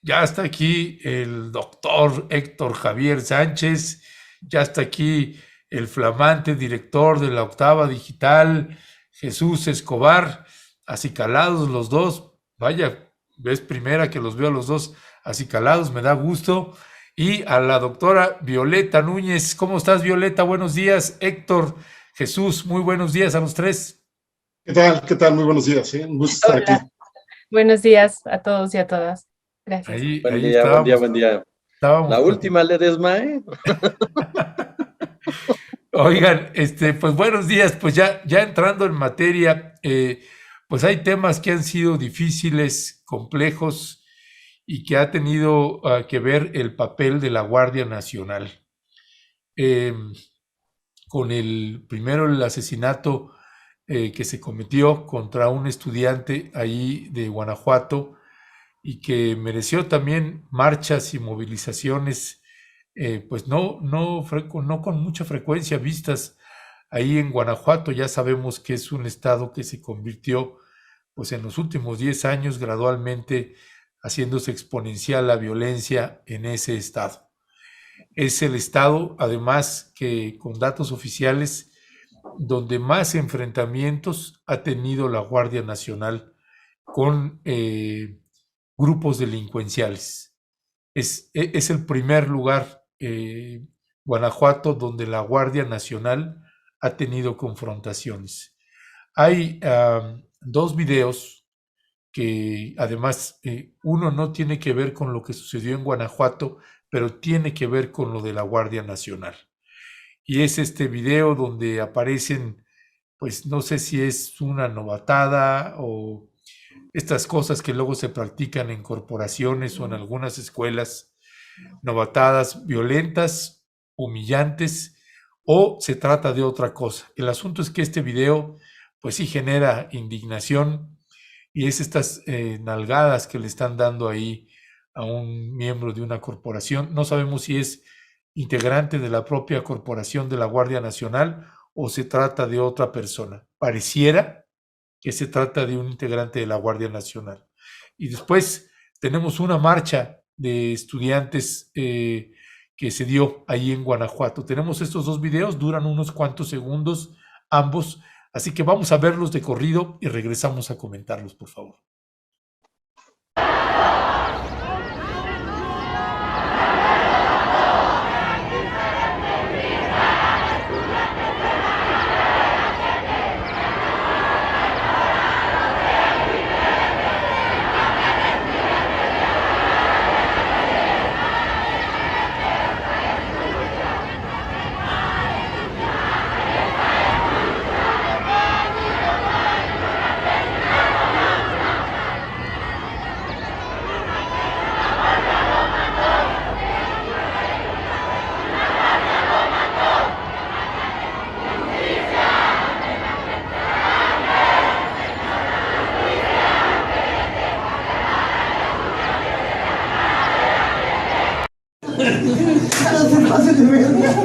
Ya está aquí el doctor Héctor Javier Sánchez, ya está aquí el flamante director de la Octava Digital, Jesús Escobar, acicalados los dos. Vaya, ves primera que los veo los dos acicalados, me da gusto. Y a la doctora Violeta Núñez. ¿Cómo estás, Violeta? Buenos días. Héctor, Jesús, muy buenos días a los tres. ¿Qué tal? ¿Qué tal? Muy buenos días. Un gusto estar aquí. Hola, buenos días a todos y a todas. Gracias. Ahí Buen día, estábamos, buen día. estábamos La última le desmaé. Oigan, pues buenos días, pues ya entrando en materia, pues hay temas que han sido difíciles, complejos y que ha tenido que ver el papel de la Guardia Nacional. Eh, con primero el asesinato que se cometió contra un estudiante ahí de Guanajuato y que mereció también marchas y movilizaciones, pues no con mucha frecuencia vistas ahí en Guanajuato. Ya sabemos que es un estado que se convirtió, pues en los últimos 10 años, gradualmente haciéndose exponencial la violencia en ese estado. Es el estado, además, que con datos oficiales, donde más enfrentamientos ha tenido la Guardia Nacional con grupos delincuenciales. Es el primer lugar, Guanajuato, donde la Guardia Nacional ha tenido confrontaciones. Hay dos videos que además uno no tiene que ver con lo que sucedió en Guanajuato, pero tiene que ver con lo de la Guardia Nacional. Y es este video donde aparecen, pues no sé si es una novatada o estas cosas que luego se practican en corporaciones o en algunas escuelas, novatadas violentas, humillantes, o se trata de otra cosa. El asunto es que este video, pues sí genera indignación y es estas nalgadas que le están dando ahí a un miembro de una corporación. No sabemos si es integrante de la propia corporación de la Guardia Nacional o se trata de otra persona. Pareciera que se trata de un integrante de la Guardia Nacional. Y después tenemos una marcha de estudiantes que se dio ahí en Guanajuato. Tenemos estos dos videos, duran unos cuantos segundos ambos, así que vamos a verlos de corrido y regresamos a comentarlos, por favor.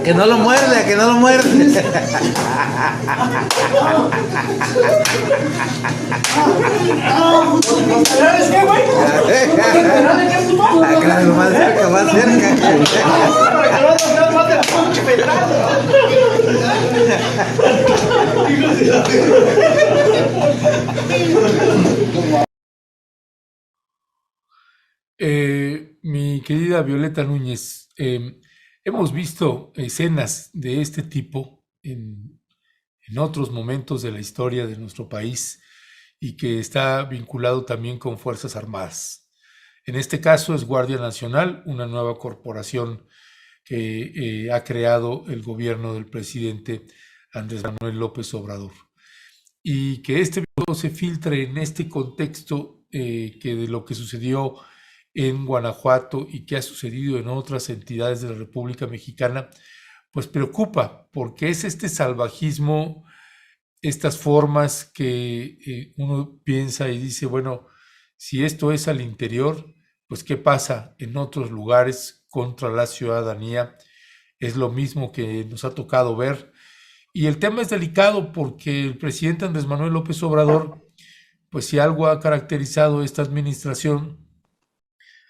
Que no lo muerde, que no lo muerde. ¿Sabes qué, güey? Claro, más cerca, más cerca. Para que no te más del pinche pedrazo. Mi querida Violeta Núñez, hemos visto escenas de este tipo en otros momentos de la historia de nuestro país y que está vinculado también con Fuerzas Armadas. En este caso es Guardia Nacional, una nueva corporación que ha creado el gobierno del presidente Andrés Manuel López Obrador. Y que este video se filtre en este contexto que de lo que sucedió en Guanajuato y que ha sucedido en otras entidades de la República Mexicana, pues preocupa, porque es este salvajismo, estas formas que uno piensa y dice, bueno, si esto es al interior, pues ¿qué pasa en otros lugares contra la ciudadanía? Es lo mismo que nos ha tocado ver. Y el tema es delicado porque el presidente Andrés Manuel López Obrador, pues si algo ha caracterizado esta administración,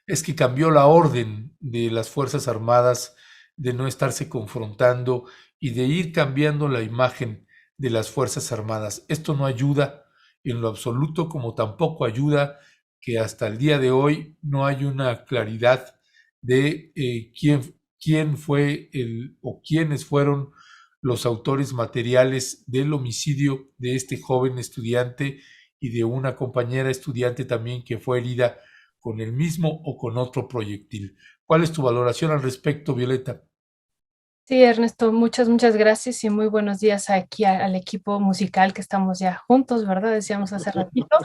es que cambió la orden de las Fuerzas Armadas de no estarse confrontando y de ir cambiando la imagen de las Fuerzas Armadas. Esto no ayuda en lo absoluto, como tampoco ayuda que hasta el día de hoy no hay una claridad de quién fue o quiénes fueron los autores materiales del homicidio de este joven estudiante y de una compañera estudiante también que fue herida con el mismo o con otro proyectil. ¿Cuál es tu valoración al respecto, Violeta? Sí, Ernesto, muchas gracias y muy buenos días aquí al equipo musical que estamos ya juntos, ¿verdad? Decíamos hace ratito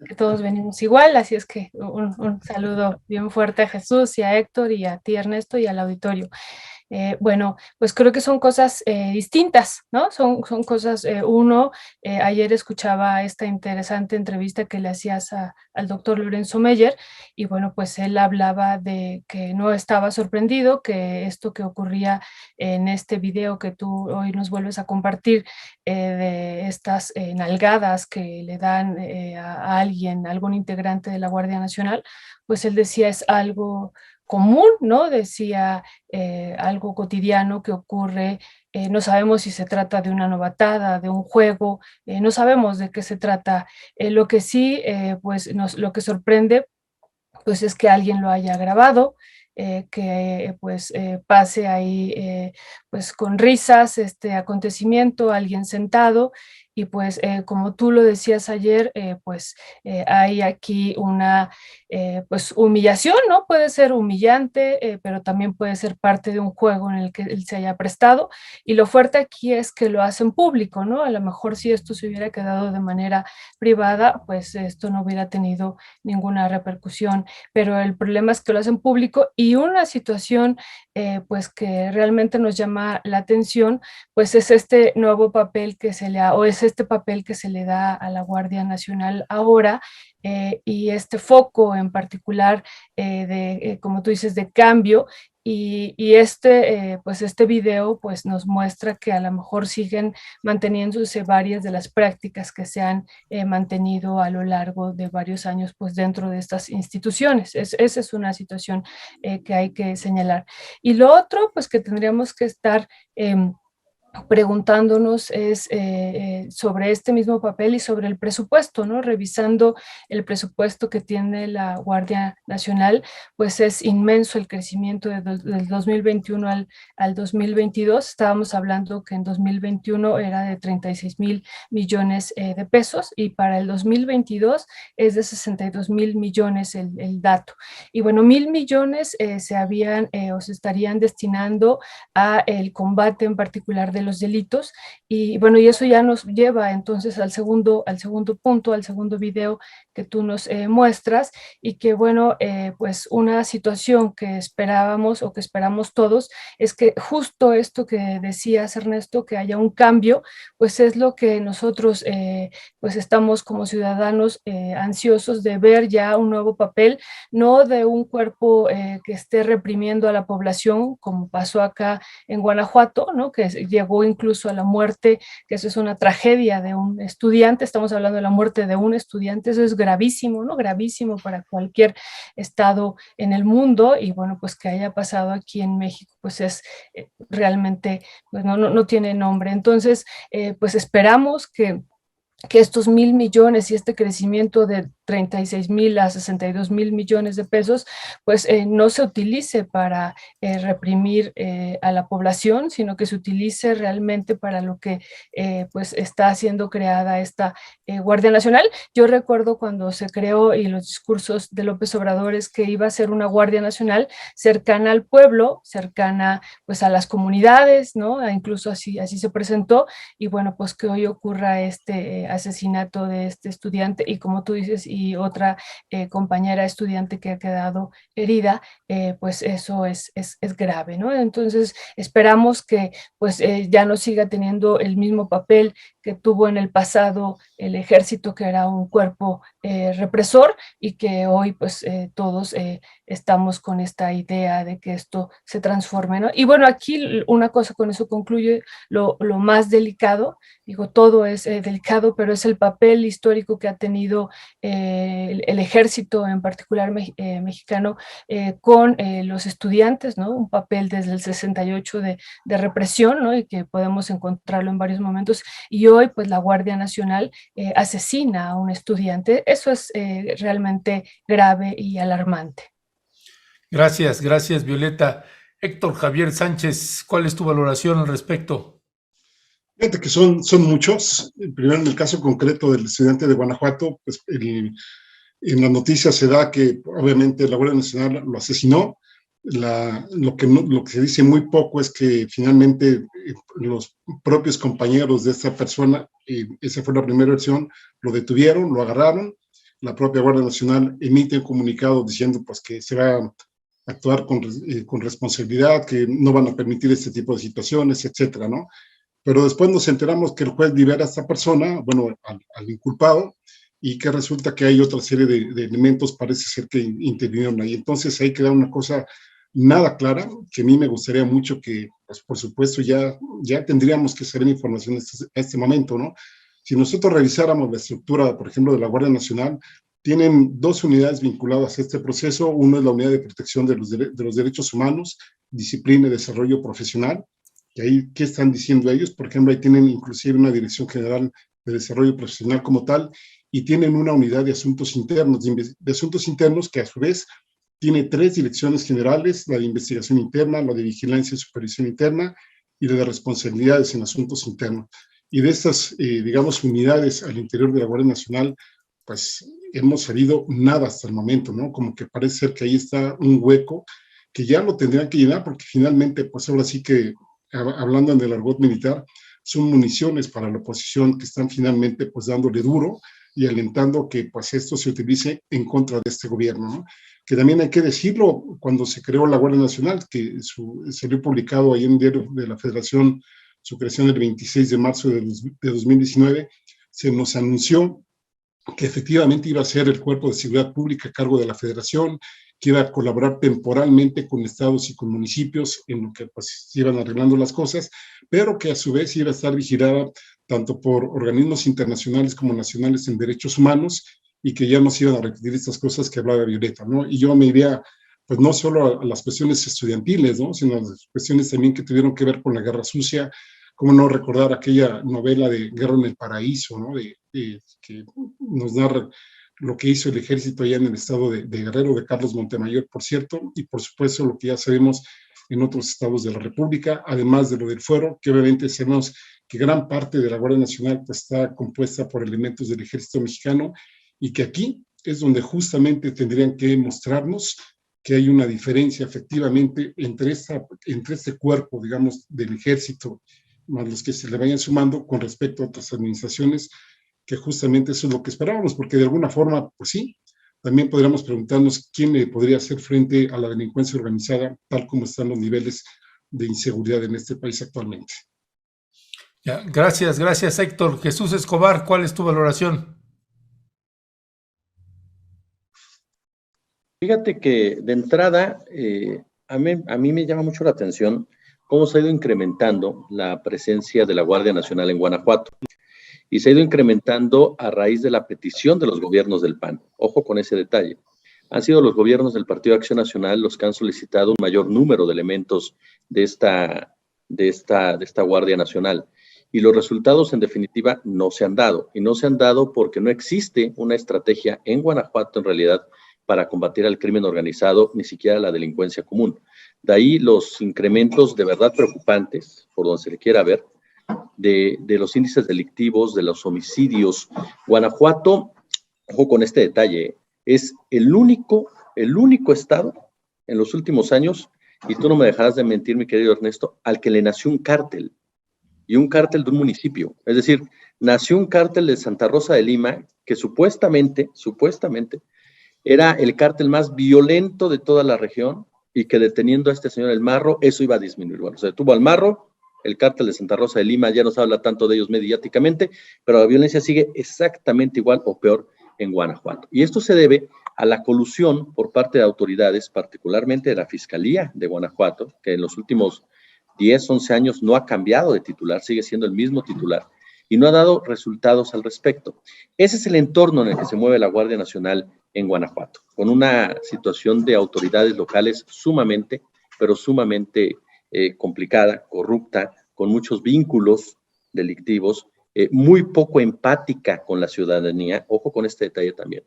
que todos venimos igual, así es que un saludo bien fuerte a Jesús y a Héctor y a ti, Ernesto, y al auditorio. Bueno, pues creo que son cosas distintas, ¿no? Son cosas, ayer escuchaba esta interesante entrevista que le hacías al doctor Lorenzo Meyer, y bueno, pues él hablaba de que no estaba sorprendido, que esto que ocurría en este video que tú hoy nos vuelves a compartir, de estas nalgadas que le dan a alguien, a algún integrante de la Guardia Nacional, pues él decía es algo común, ¿no? Decía algo cotidiano que ocurre, no sabemos si se trata de una novatada, de un juego, no sabemos de qué se trata. Lo que sí, pues lo que sorprende, pues es que alguien lo haya grabado, que pues pase ahí pues con risas este acontecimiento, alguien sentado, y pues como tú lo decías ayer, pues hay aquí una pues humillación, ¿no? Puede ser humillante, pero también puede ser parte de un juego en el que él se haya prestado, y lo fuerte aquí es que lo hacen público, ¿no? A lo mejor si esto se hubiera quedado de manera privada, pues esto no hubiera tenido ninguna repercusión, pero el problema es que lo hacen público, y una situación pues que realmente nos llama la atención, pues es este nuevo papel que se le da, o es este papel que se le da a la Guardia Nacional ahora, y este foco en particular como tú dices, de cambio, y pues este video pues nos muestra que a lo mejor siguen manteniéndose varias de las prácticas que se han mantenido a lo largo de varios años pues dentro de estas instituciones. Esa es una situación que hay que señalar. Y lo otro pues que tendríamos que estar preguntándonos es sobre este mismo papel y sobre el presupuesto, ¿no? Revisando el presupuesto que tiene la Guardia Nacional, pues es inmenso el crecimiento del 2021 al 2022. Estábamos hablando que en 2021 era de 36,000 millones de pesos, y para el 2022 es de 62,000 millones el dato. Y bueno, 1,000 millones se habían o se estarían destinando a el combate en particular de los delitos, y bueno, y eso ya nos lleva entonces al segundo punto, al segundo video que tú nos muestras, y que bueno, pues una situación que esperábamos o que esperamos todos es que justo esto que decías, Ernesto, que haya un cambio, pues es lo que nosotros pues estamos como ciudadanos ansiosos de ver ya un nuevo papel, no de un cuerpo que esté reprimiendo a la población, como pasó acá en Guanajuato, ¿no? Que llegó incluso a la muerte, que eso es una tragedia de un estudiante, estamos hablando de la muerte de un estudiante, eso es gravísimo, ¿no? Gravísimo para cualquier estado en el mundo, y bueno, pues que haya pasado aquí en México, pues es realmente, pues no tiene nombre. Entonces, pues esperamos que estos 1,000 millones y este crecimiento de 36,000 a 62,000 millones de pesos, pues no se utilice para reprimir a la población, sino que se utilice realmente para lo que pues está siendo creada esta Guardia Nacional. Yo recuerdo cuando se creó, y los discursos de López Obrador es que iba a ser una Guardia Nacional cercana al pueblo, cercana pues a las comunidades, ¿no? Incluso así se presentó, y bueno, pues que hoy ocurra este asesinato de este estudiante, y como tú dices, y otra compañera estudiante que ha quedado herida, pues eso es grave, ¿no? Entonces esperamos que pues ya no siga teniendo el mismo papel que tuvo en el pasado el ejército, que era un cuerpo represor, y que hoy pues todos estamos con esta idea de que esto se transforme, ¿no? Y bueno, aquí una cosa, con eso concluye, lo más delicado, digo, todo es delicado, pero es el papel histórico que ha tenido el ejército en particular mexicano con los estudiantes, ¿no? Un papel desde el 68 de represión, ¿no? Y que podemos encontrarlo en varios momentos, y hoy pues la Guardia Nacional asesina a un estudiante. Eso es realmente grave y alarmante. Gracias, gracias, Violeta. Héctor Javier Sánchez, ¿cuál es tu valoración al respecto? Fíjate que son muchos. Primero, en el caso concreto del estudiante de Guanajuato, pues en la noticia se da que obviamente la Guardia Nacional lo asesinó. Lo que se dice muy poco es que finalmente los propios compañeros de esta persona, esa fue la primera versión, lo detuvieron, lo agarraron. La propia Guardia Nacional emite un comunicado diciendo pues que se va a actuar con responsabilidad, que no van a permitir este tipo de situaciones, etcétera, ¿no? Pero después nos enteramos que el juez libera a esta persona, bueno, al inculpado, y que resulta que hay otra serie de elementos, parece ser que intervinieron ahí. Entonces ahí queda una cosa nada clara, que a mí me gustaría mucho que, pues por supuesto, ya tendríamos que saber información a este momento, ¿no? Si nosotros revisáramos la estructura, por ejemplo, de la Guardia Nacional, tienen dos unidades vinculadas a este proceso. Uno es la Unidad de Protección de los Derechos Humanos, Disciplina y Desarrollo Profesional. Y ahí, ¿qué están diciendo ellos? Por ejemplo, ahí tienen inclusive una Dirección General de Desarrollo Profesional como tal, y tienen una unidad de asuntos internos, que a su vez tiene 3 direcciones generales: la de investigación interna, la de vigilancia y supervisión interna, y la de responsabilidades en asuntos internos. Y de estas, digamos, unidades al interior de la Guardia Nacional, pues hemos sabido nada hasta el momento, ¿no? Como que parece ser que ahí está un hueco que ya lo tendrían que llenar, porque finalmente, pues ahora sí que, hablando en el argot militar, son municiones para la oposición que están finalmente pues dándole duro y alentando que pues esto se utilice en contra de este gobierno, ¿no? Que también hay que decirlo, cuando se creó la Guardia Nacional, que salió publicado ahí en el Diario de la Federación, su creación el 26 de marzo de 2019, se nos anunció que efectivamente iba a ser el Cuerpo de Seguridad Pública a cargo de la Federación, que iba a colaborar temporalmente con estados y con municipios en lo que pues se iban arreglando las cosas, pero que a su vez iba a estar vigilada tanto por organismos internacionales como nacionales en derechos humanos, y que ya no se iban a repetir estas cosas que hablaba Violeta, ¿no? Y yo me iría, pues no solo a las cuestiones estudiantiles, ¿no? Sino a las cuestiones también que tuvieron que ver con la Guerra Sucia. Cómo no recordar aquella novela de Guerra en el Paraíso, ¿no? Que nos narra lo que hizo el ejército allá en el estado de Guerrero, de Carlos Montemayor, por cierto, y por supuesto lo que ya sabemos en otros estados de la República, además de lo del fuero, que obviamente sabemos que gran parte de la Guardia Nacional pues, está compuesta por elementos del ejército mexicano, y que aquí es donde justamente tendrían que mostrarnos que hay una diferencia efectivamente entre este cuerpo, digamos, del ejército, más los que se le vayan sumando con respecto a otras administraciones, que justamente eso es lo que esperábamos, porque de alguna forma, pues sí, también podríamos preguntarnos quién le podría hacer frente a la delincuencia organizada, tal como están los niveles de inseguridad en este país actualmente. Ya, gracias, Héctor. Jesús Escobar, ¿cuál es tu valoración? Fíjate que de entrada, a mí me llama mucho la atención cómo se ha ido incrementando la presencia de la Guardia Nacional en Guanajuato. Y se ha ido incrementando a raíz de la petición de los gobiernos del PAN. Ojo con ese detalle. Han sido los gobiernos del Partido de Acción Nacional los que han solicitado un mayor número de elementos de esta Guardia Nacional. Y los resultados, en definitiva, no se han dado. Y no se han dado porque no existe una estrategia en Guanajuato, en realidad, para combatir al crimen organizado, ni siquiera la delincuencia común. De ahí los incrementos de verdad preocupantes, por donde se le quiera ver, de los índices delictivos, de los homicidios. Guanajuato, ojo con este detalle, es el único estado en los últimos años, y tú no me dejarás de mentir, mi querido Ernesto, al que le nació un cártel, y un cártel de un municipio. Es decir, nació un cártel de Santa Rosa de Lima, que supuestamente, era el cártel más violento de toda la región, y que deteniendo a este señor El Marro, eso iba a disminuir. Bueno, se detuvo al Marro, el cártel de Santa Rosa de Lima, ya no se habla tanto de ellos mediáticamente, pero la violencia sigue exactamente igual o peor en Guanajuato. Y esto se debe a la colusión por parte de autoridades, particularmente de la Fiscalía de Guanajuato, que en los últimos 10, 11 años no ha cambiado de titular, sigue siendo el mismo titular, y no ha dado resultados al respecto. Ese es el entorno en el que se mueve la Guardia Nacional en Guanajuato, con una situación de autoridades locales sumamente, pero sumamente complicada, corrupta, con muchos vínculos delictivos, muy poco empática con la ciudadanía. Ojo con este detalle también,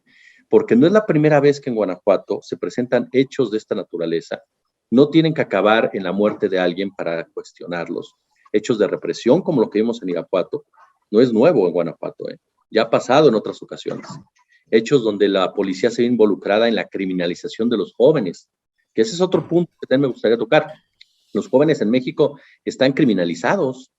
porque no es la primera vez que en Guanajuato se presentan hechos de esta naturaleza. No tienen que acabar en la muerte de alguien para cuestionarlos. Hechos de represión como lo que vimos en Irapuato, no es nuevo en Guanajuato, ya ha pasado en otras ocasiones. Hechos donde la policía se ve involucrada en la criminalización de los jóvenes, que ese es otro punto que también me gustaría tocar. Los jóvenes en México están criminalizados.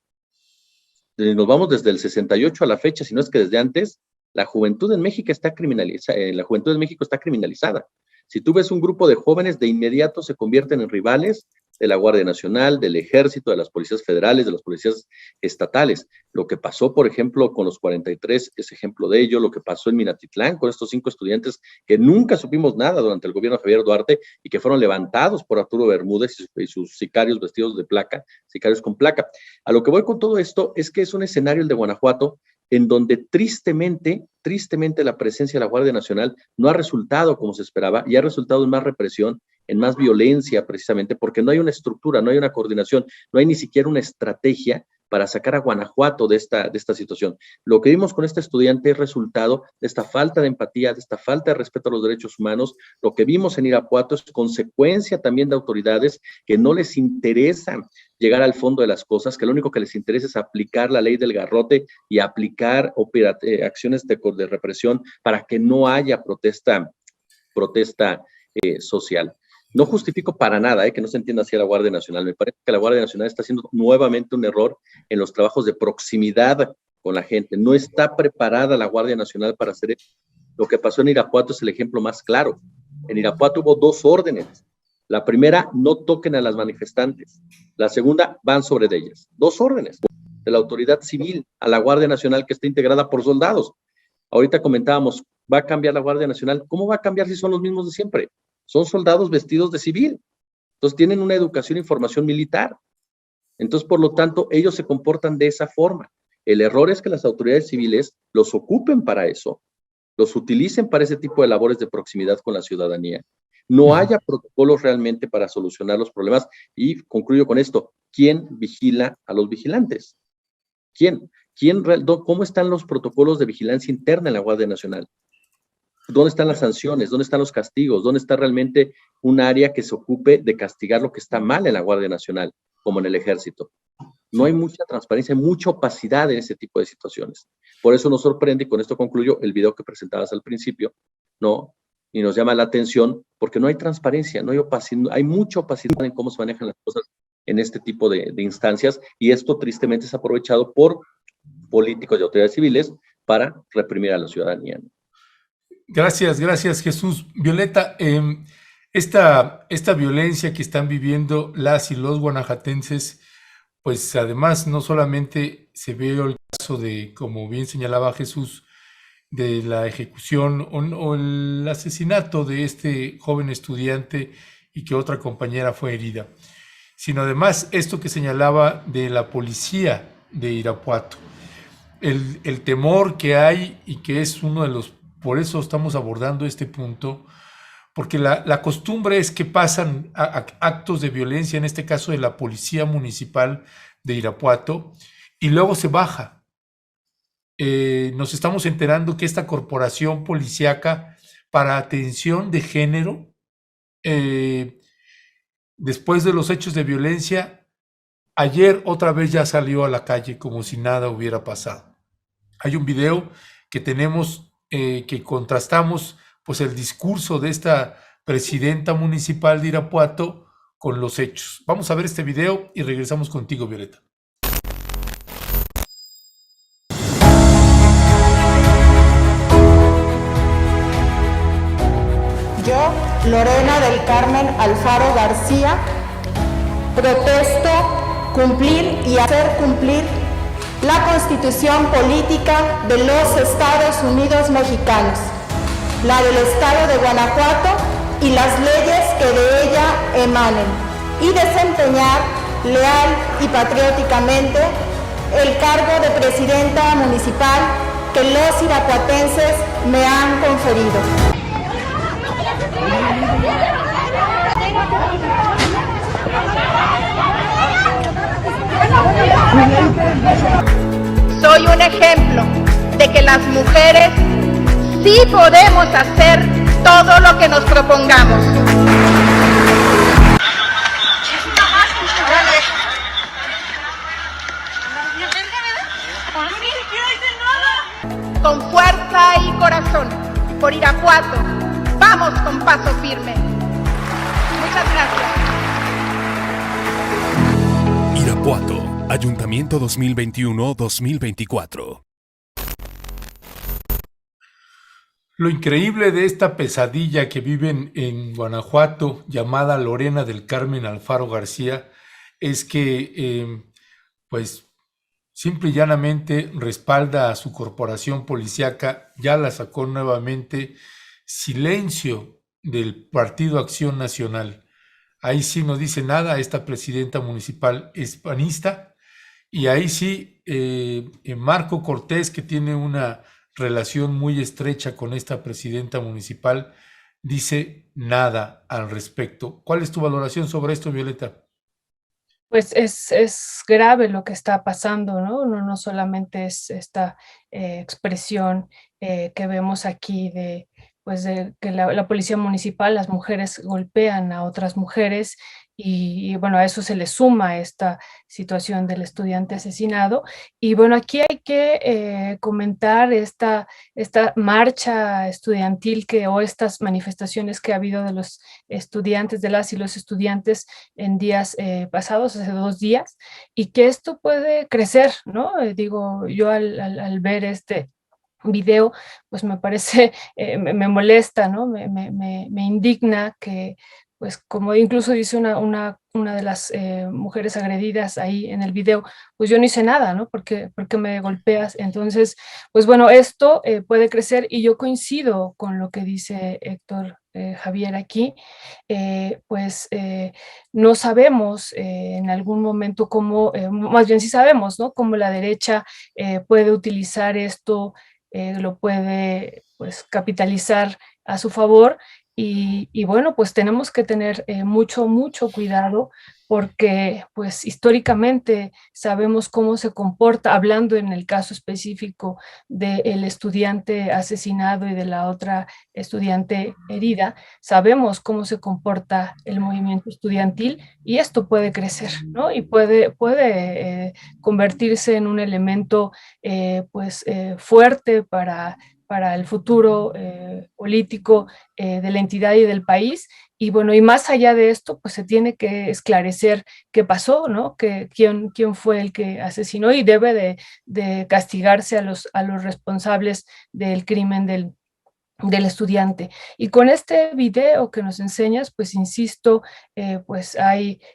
Nos vamos desde el 68 a la fecha, si no es que desde antes, la juventud en México está criminalizada. Si tú ves un grupo de jóvenes, de inmediato se convierten en rivales de la Guardia Nacional, del Ejército, de las policías federales, de las policías estatales. Lo que pasó, por ejemplo, con los 43 es ejemplo de ello. Lo que pasó en Minatitlán con estos 5 estudiantes que nunca supimos nada durante el gobierno de Javier Duarte y que fueron levantados por Arturo Bermúdez y sus sicarios vestidos de placa, sicarios con placa. A lo que voy con todo esto es que es un escenario, el de Guanajuato, en donde tristemente la presencia de la Guardia Nacional no ha resultado como se esperaba y ha resultado en más represión, en más violencia, precisamente porque no hay una estructura, no hay una coordinación, no hay ni siquiera una estrategia para sacar a Guanajuato de esta situación. Lo que vimos con este estudiante es resultado de esta falta de empatía, de esta falta de respeto a los derechos humanos. Lo que vimos en Irapuato es consecuencia también de autoridades que no les interesa llegar al fondo de las cosas, que lo único que les interesa es aplicar la ley del garrote y aplicar acciones de represión para que no haya protesta social. No justifico para nada que no se entienda así a la Guardia Nacional. Me parece que la Guardia Nacional está haciendo nuevamente un error en los trabajos de proximidad con la gente. No está preparada la Guardia Nacional para hacer eso. Lo que pasó en Irapuato es el ejemplo más claro. En Irapuato hubo 2 órdenes. La primera, no toquen a las manifestantes. La segunda, van sobre de ellas. 2 órdenes de la autoridad civil a la Guardia Nacional que está integrada por soldados. Ahorita comentábamos, ¿va a cambiar la Guardia Nacional? ¿Cómo va a cambiar si son los mismos de siempre? Son soldados vestidos de civil. Entonces tienen una educación y formación militar. Entonces, por lo tanto, ellos se comportan de esa forma. El error es que las autoridades civiles los ocupen para eso, los utilicen para ese tipo de labores de proximidad con la ciudadanía. No haya protocolos realmente para solucionar los problemas. Y concluyo con esto, ¿quién vigila a los vigilantes? ¿Quién? ¿Cómo están los protocolos de vigilancia interna en la Guardia Nacional? ¿Dónde están las sanciones? ¿Dónde están los castigos? ¿Dónde está realmente un área que se ocupe de castigar lo que está mal en la Guardia Nacional, como en el Ejército? No hay mucha transparencia, hay mucha opacidad en ese tipo de situaciones. Por eso nos sorprende, y con esto concluyo, el video que presentabas al principio, ¿no? Y nos llama la atención porque no hay transparencia, no hay opacidad, hay mucha opacidad en cómo se manejan las cosas en este tipo de instancias, y esto tristemente es aprovechado por políticos y autoridades civiles para reprimir a la ciudadanía, ¿no? Gracias Jesús. Violeta, esta violencia que están viviendo las y los guanajuatenses, pues además no solamente se ve el caso de, como bien señalaba Jesús, de la ejecución o el asesinato de este joven estudiante y que otra compañera fue herida, sino además esto que señalaba de la policía de Irapuato, el temor que hay y que es uno de los. Por eso estamos abordando este punto, porque la costumbre es que pasan actos de violencia, en este caso de la Policía Municipal de Irapuato, y luego se baja. Nos estamos enterando que esta corporación policíaca para atención de género, después de los hechos de violencia, ayer otra vez ya salió a la calle como si nada hubiera pasado. Hay un video que tenemos que contrastamos pues el discurso de esta presidenta municipal de Irapuato con los hechos. Vamos a ver este video y regresamos contigo, Violeta. Yo, Lorena del Carmen Alfaro García, protesto cumplir y hacer cumplir la Constitución Política de los Estados Unidos Mexicanos, la del Estado de Guanajuato y las leyes que de ella emanen, y desempeñar leal y patrióticamente el cargo de presidenta municipal que los irapuatenses me han conferido. Soy un ejemplo de que las mujeres sí podemos hacer todo lo que nos propongamos. Con fuerza y corazón, por Irapuato, vamos con paso firme. Muchas gracias. Irapuato, Ayuntamiento 2021-2024. Lo increíble de esta pesadilla que viven en Guanajuato, llamada Lorena del Carmen Alfaro García, es que, pues, simple y llanamente respalda a su corporación policíaca, ya la sacó nuevamente, Silencio, del Partido Acción Nacional. Ahí sí no dice nada, esta presidenta municipal es panista, y ahí sí, Marco Cortés, que tiene una relación muy estrecha con esta presidenta municipal, dice nada al respecto. ¿Cuál es tu valoración sobre esto, Violeta? Pues es grave lo que está pasando, ¿no? No solamente es esta expresión que vemos aquí de, pues de que la policía municipal, las mujeres golpean a otras mujeres y bueno, a eso se le suma esta situación del estudiante asesinado. Y bueno, aquí hay que comentar esta marcha estudiantil o estas manifestaciones que ha habido de los estudiantes, de las y los estudiantes en días pasados, hace 2 días, y que esto puede crecer, ¿no? Digo, yo al ver este video, pues me parece, me molesta, ¿no? Me indigna que, pues como incluso dice una de las mujeres agredidas ahí en el video, pues yo no hice nada, ¿no? Porque me golpeas. Entonces, pues bueno, esto puede crecer y yo coincido con lo que dice Héctor Javier aquí, pues no sabemos en algún momento cómo, más bien sí sabemos, ¿no? Cómo la derecha puede utilizar esto, lo puede pues capitalizar a su favor y bueno, pues tenemos que tener mucho cuidado porque pues históricamente sabemos cómo se comporta, hablando en el caso específico del estudiante asesinado y de la otra estudiante herida, sabemos cómo se comporta el movimiento estudiantil y esto puede crecer, ¿no? Y puede convertirse en un elemento fuerte para el futuro político de la entidad y del país. Y bueno, y más allá de esto, pues se tiene que esclarecer qué pasó, ¿no? Quién fue el que asesinó y debe de castigarse a los responsables del crimen del estudiante. Y con este video que nos enseñas, pues insisto, pues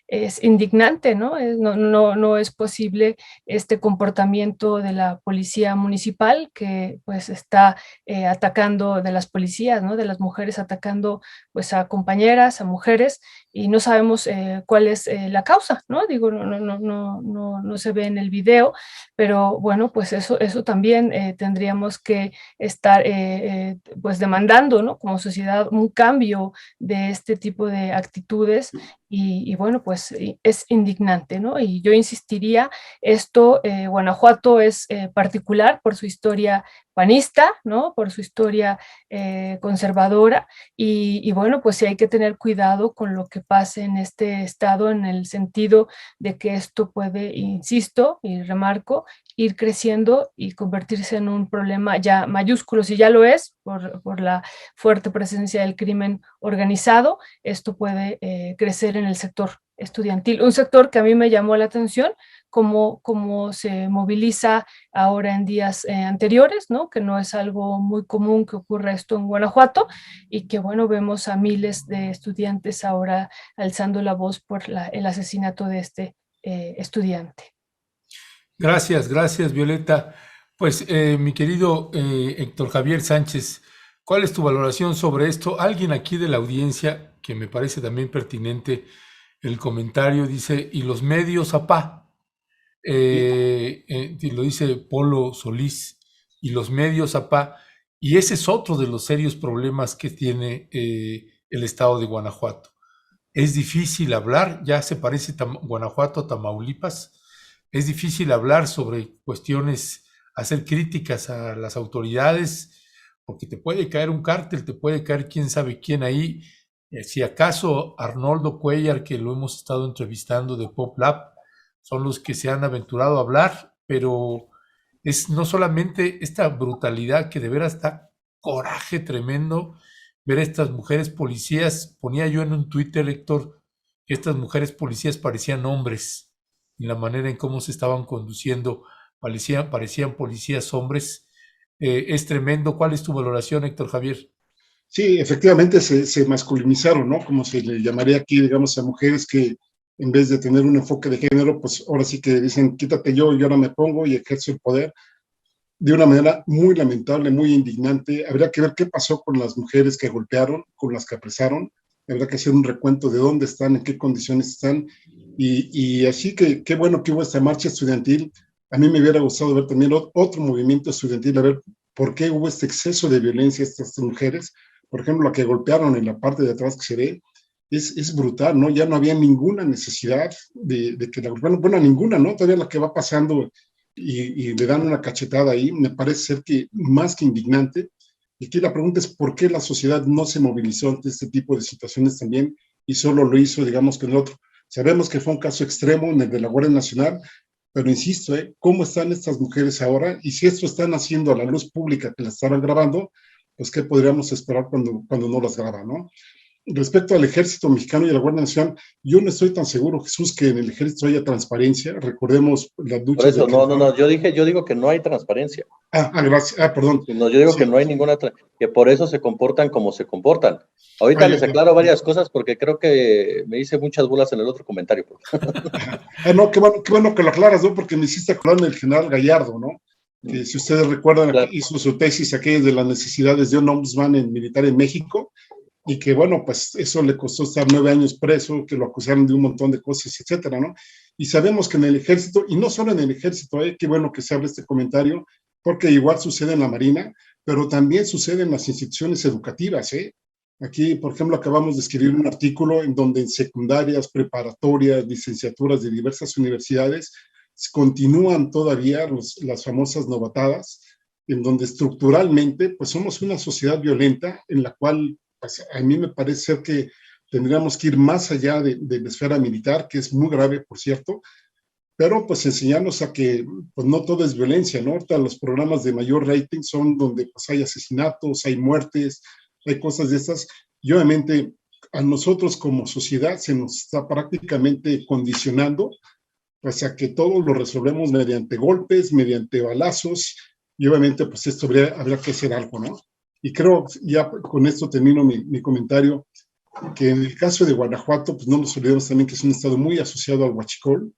es indignante, ¿no? No es posible este comportamiento de la policía municipal que pues está atacando, de las policías, ¿no? De las mujeres atacando pues a compañeras, a mujeres, y no sabemos cuál es la causa, ¿no? Digo, no se ve en el video, pero bueno, pues eso también tendríamos que estar pues demandando, ¿no? Como sociedad un cambio de este tipo de actitudes y bueno, pues es indignante, ¿no? Y yo insistiría, Guanajuato es particular por su historia panista, ¿no? Por su historia conservadora y bueno, pues sí hay que tener cuidado con lo que pase en este estado en el sentido de que esto puede, insisto y remarco, ir creciendo y convertirse en un problema ya mayúsculo, si ya lo es, por la fuerte presencia del crimen organizado, esto puede crecer en el sector estudiantil, un sector que a mí me llamó la atención, cómo se moviliza ahora en días anteriores, ¿no? Que no es algo muy común que ocurra esto en Guanajuato y que, bueno, vemos a miles de estudiantes ahora alzando la voz por el asesinato de este estudiante. Gracias, Violeta. Pues mi querido Héctor Javier Sánchez, ¿cuál es tu valoración sobre esto? Alguien aquí de la audiencia, que me parece también pertinente el comentario, dice, ¿y los medios, apá? y lo dice Polo Solís, y los medios, apá, y ese es otro de los serios problemas que tiene el estado de Guanajuato. Es difícil hablar, ya se parece Guanajuato a Tamaulipas, es difícil hablar sobre cuestiones, hacer críticas a las autoridades, porque te puede caer un cártel, te puede caer quién sabe quién ahí. Si acaso Arnoldo Cuellar, que lo hemos estado entrevistando de Pop Lab, son los que se han aventurado a hablar, pero es no solamente esta brutalidad que de veras da coraje tremendo ver a estas mujeres policías. Ponía yo en un Twitter, Héctor, que estas mujeres policías parecían hombres en la manera en cómo se estaban conduciendo, parecían policías hombres. Es tremendo. ¿Cuál es tu valoración, Héctor Javier? Sí, efectivamente se masculinizaron, ¿no? Como se le llamaría aquí, digamos, a mujeres que en vez de tener un enfoque de género, pues ahora sí que dicen, quítate yo ahora me pongo y ejerzo el poder de una manera muy lamentable, muy indignante. Habría que ver qué pasó con las mujeres que golpearon, con las que apresaron. Habrá que hacer un recuento de dónde están, en qué condiciones están. Y así que qué bueno que hubo esta marcha estudiantil. A mí me hubiera gustado ver también otro movimiento estudiantil, a ver por qué hubo este exceso de violencia a estas mujeres. Por ejemplo, la que golpearon en la parte de atrás que se ve, es brutal, ¿no? Ya no había ninguna necesidad de que la golpearan, bueno, ninguna, ¿no? Todavía la que va pasando y le dan una cachetada ahí, me parece ser que más que indignante. Y aquí la pregunta es por qué la sociedad no se movilizó ante este tipo de situaciones también y solo lo hizo, digamos, que en el otro. Sabemos que fue un caso extremo en el de la Guardia Nacional, pero insisto, ¿cómo están estas mujeres ahora? Y si esto están haciendo a la luz pública que las estaban grabando, pues ¿qué podríamos esperar cuando no las graban, no? Respecto al Ejército Mexicano y a la Guardia Nacional, yo no estoy tan seguro, Jesús, que en el Ejército haya transparencia. Recordemos las luchas. Por eso, no, yo digo que no hay transparencia. Gracias. Perdón. No, yo digo que no hay ninguna, que por eso se comportan como se comportan. Ahorita les aclaro varias cosas porque creo que me hice muchas bolas en el otro comentario. No, qué bueno que lo aclaras, ¿no? Porque me hiciste acordar del general Gallardo, ¿no? Que si ustedes recuerdan, claro, hizo su tesis aquella de las necesidades de un ombudsman militar en México, y que, bueno, pues eso le costó estar 9 años preso, que lo acusaron de un montón de cosas, etcétera, ¿no? Y sabemos que en el Ejército, y no solo en el Ejército, qué bueno que se hable este comentario, porque igual sucede en la Marina, pero también sucede en las instituciones educativas, Aquí, por ejemplo, acabamos de escribir un artículo en donde en secundarias, preparatorias, licenciaturas de diversas universidades continúan todavía las famosas novatadas, en donde estructuralmente, pues somos una sociedad violenta en la cual, pues, a mí me parece ser que tendríamos que ir más allá de la esfera militar, que es muy grave, por cierto, pero pues enseñarnos a que pues no todo es violencia, ¿no? Ahorita los programas de mayor rating son donde pues hay asesinatos, hay muertes, hay cosas de estas, y obviamente a nosotros como sociedad se nos está prácticamente condicionando pues a que todo lo resolvemos mediante golpes, mediante balazos, y obviamente pues esto habría que hacer algo, ¿no? Y creo, ya con esto termino mi comentario, que en el caso de Guanajuato, pues no nos olvidemos también que es un estado muy asociado al huachicol,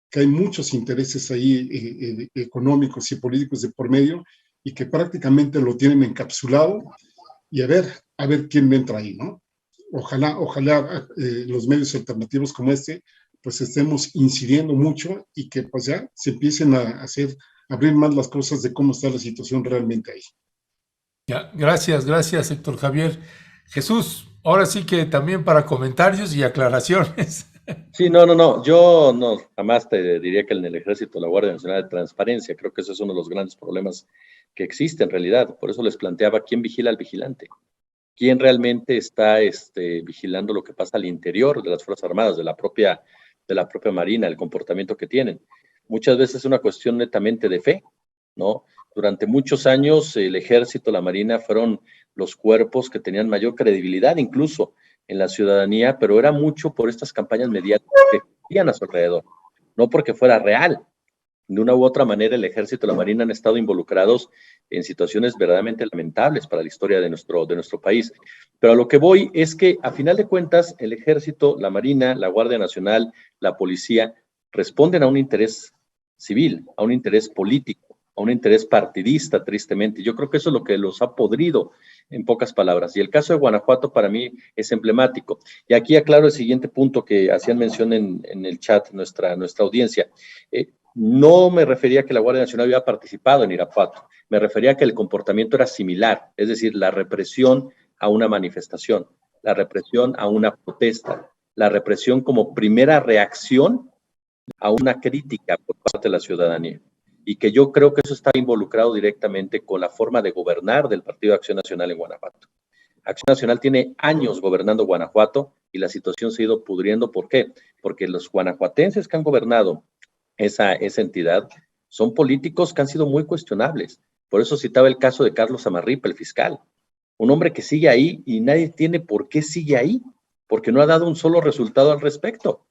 que hay muchos intereses ahí económicos y políticos de por medio, y que prácticamente lo tienen encapsulado, y a ver quién entra ahí, ¿no? Ojalá los medios alternativos como este, pues estemos incidiendo mucho y que pues ya se empiecen a abrir más las cosas de cómo está la situación realmente ahí. Ya, gracias, Héctor Javier. Jesús, ahora sí que también para comentarios y aclaraciones. Sí, no, yo no, jamás te diría que en el Ejército, la Guardia Nacional, de transparencia, creo que eso es uno de los grandes problemas que existe en realidad. Por eso les planteaba quién vigila al vigilante, quién realmente está vigilando lo que pasa al interior de las Fuerzas Armadas, de la propia Marina, el comportamiento que tienen. Muchas veces es una cuestión netamente de fe, ¿no? Durante muchos años el Ejército, la Marina fueron los cuerpos que tenían mayor credibilidad incluso en la ciudadanía, pero era mucho por estas campañas mediáticas que existían a su alrededor, no porque fuera real. De una u otra manera el Ejército y la Marina han estado involucrados en situaciones verdaderamente lamentables para la historia de nuestro país. Pero a lo que voy es que, a final de cuentas, el Ejército, la Marina, la Guardia Nacional, la Policía, responden a un interés civil, a un interés político, a un interés partidista, tristemente. Yo creo que eso es lo que los ha podrido, en pocas palabras. Y el caso de Guanajuato para mí es emblemático. Y aquí aclaro el siguiente punto que hacían mención en el chat nuestra audiencia. No me refería a que la Guardia Nacional había participado en Irapuato, me refería a que el comportamiento era similar, es decir, la represión a una manifestación, la represión a una protesta, la represión como primera reacción a una crítica por parte de la ciudadanía. Y que yo creo que eso está involucrado directamente con la forma de gobernar del Partido de Acción Nacional en Guanajuato. Acción Nacional tiene años gobernando Guanajuato y la situación se ha ido pudriendo. ¿Por qué? Porque los guanajuatenses que han gobernado esa entidad son políticos que han sido muy cuestionables. Por eso citaba el caso de Carlos Amarripa, el fiscal. Un hombre que sigue ahí y nadie tiene por qué sigue ahí, porque no ha dado un solo resultado al respecto.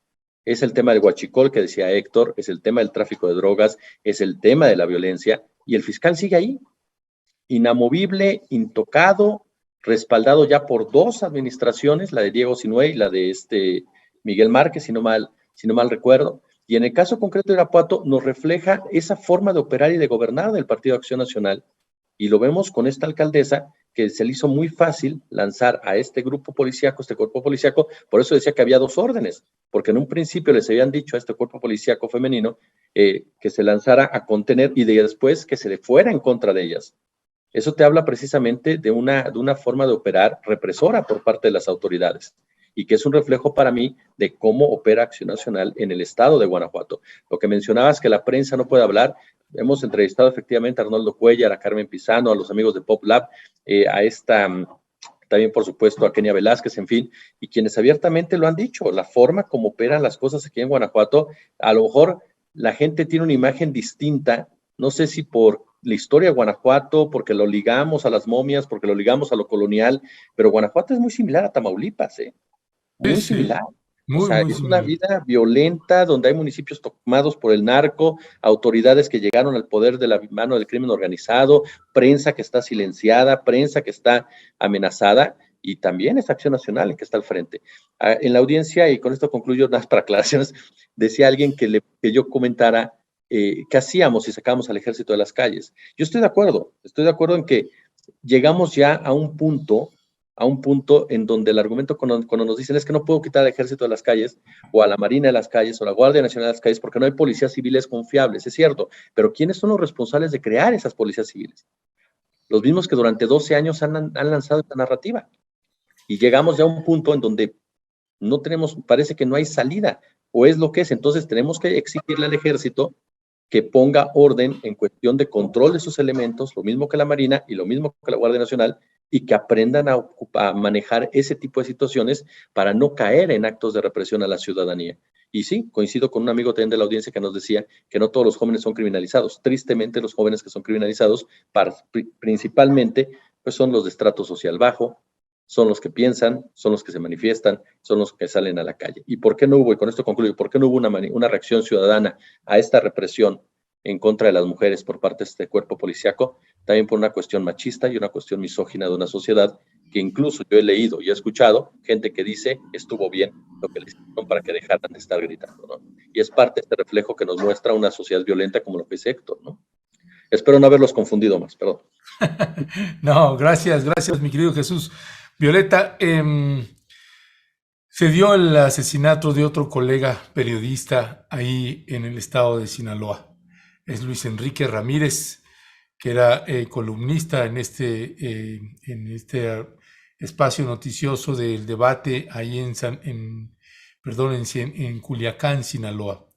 Es el tema del huachicol que decía Héctor, es el tema del tráfico de drogas, es el tema de la violencia, y el fiscal sigue ahí, inamovible, intocado, respaldado ya por 2 administraciones, la de Diego Sinue y la de Miguel Márquez, si no mal recuerdo. Y en el caso concreto de Irapuato nos refleja esa forma de operar y de gobernar del Partido de Acción Nacional. Y lo vemos con esta alcaldesa que se le hizo muy fácil lanzar a este grupo policíaco, este cuerpo policíaco. Por eso decía que había 2 órdenes, porque en un principio les habían dicho a este cuerpo policíaco femenino que se lanzara a contener y después que se le fuera en contra de ellas. Eso te habla precisamente de una forma de operar represora por parte de las autoridades y que es un reflejo para mí de cómo opera Acción Nacional en el estado de Guanajuato. Lo que mencionabas que la prensa no puede hablar, hemos entrevistado efectivamente a Arnoldo Cuellar, a Carmen Pizano, a los amigos de Pop Lab, también por supuesto a Kenia Velázquez, en fin, y quienes abiertamente lo han dicho, la forma como operan las cosas aquí en Guanajuato, a lo mejor la gente tiene una imagen distinta, no sé si por la historia de Guanajuato, porque lo ligamos a las momias, porque lo ligamos a lo colonial, pero Guanajuato es muy similar a Tamaulipas, muy similar. Muy, o sea, muy es similar. una vida violenta donde hay municipios tomados por el narco, autoridades que llegaron al poder de la mano del crimen organizado, prensa que está silenciada, prensa que está amenazada, y también es Acción Nacional en que está al frente. En la audiencia, y con esto concluyo las para aclaraciones, decía alguien que yo comentara qué hacíamos si sacábamos al ejército de las calles. Yo estoy de acuerdo en que llegamos ya a un punto en donde el argumento cuando nos dicen es que no puedo quitar al ejército de las calles, o a la Marina de las calles, o a la Guardia Nacional de las calles, porque no hay policías civiles confiables, es cierto, pero ¿quiénes son los responsables de crear esas policías civiles? Los mismos que durante 12 años han lanzado esta narrativa, y llegamos ya a un punto en donde parece que no hay salida, o es lo que es, entonces tenemos que exigirle al ejército que ponga orden en cuestión de control de sus elementos, lo mismo que la Marina y lo mismo que la Guardia Nacional, y que aprendan a manejar ese tipo de situaciones para no caer en actos de represión a la ciudadanía. Y sí, coincido con un amigo también de la audiencia que nos decía que no todos los jóvenes son criminalizados. Tristemente, los jóvenes que son criminalizados, principalmente, pues son los de estrato social bajo, son los que piensan, son los que se manifiestan, son los que salen a la calle. ¿Y por qué no hubo, y con esto concluyo, por qué no hubo una reacción ciudadana a esta represión en contra de las mujeres por parte de este cuerpo policíaco? También por una cuestión machista y una cuestión misógina de una sociedad que incluso yo he leído y he escuchado gente que dice estuvo bien lo que les hicieron para que dejaran de estar gritando, ¿no? Y es parte de este reflejo que nos muestra una sociedad violenta como lo que es Héctor, ¿no? Espero no haberlos confundido más, perdón. No, gracias, mi querido Jesús. Violeta, se dio el asesinato de otro colega periodista ahí en el estado de Sinaloa. Es Luis Enrique Ramírez, que era columnista en este espacio noticioso del debate ahí en Culiacán, Sinaloa.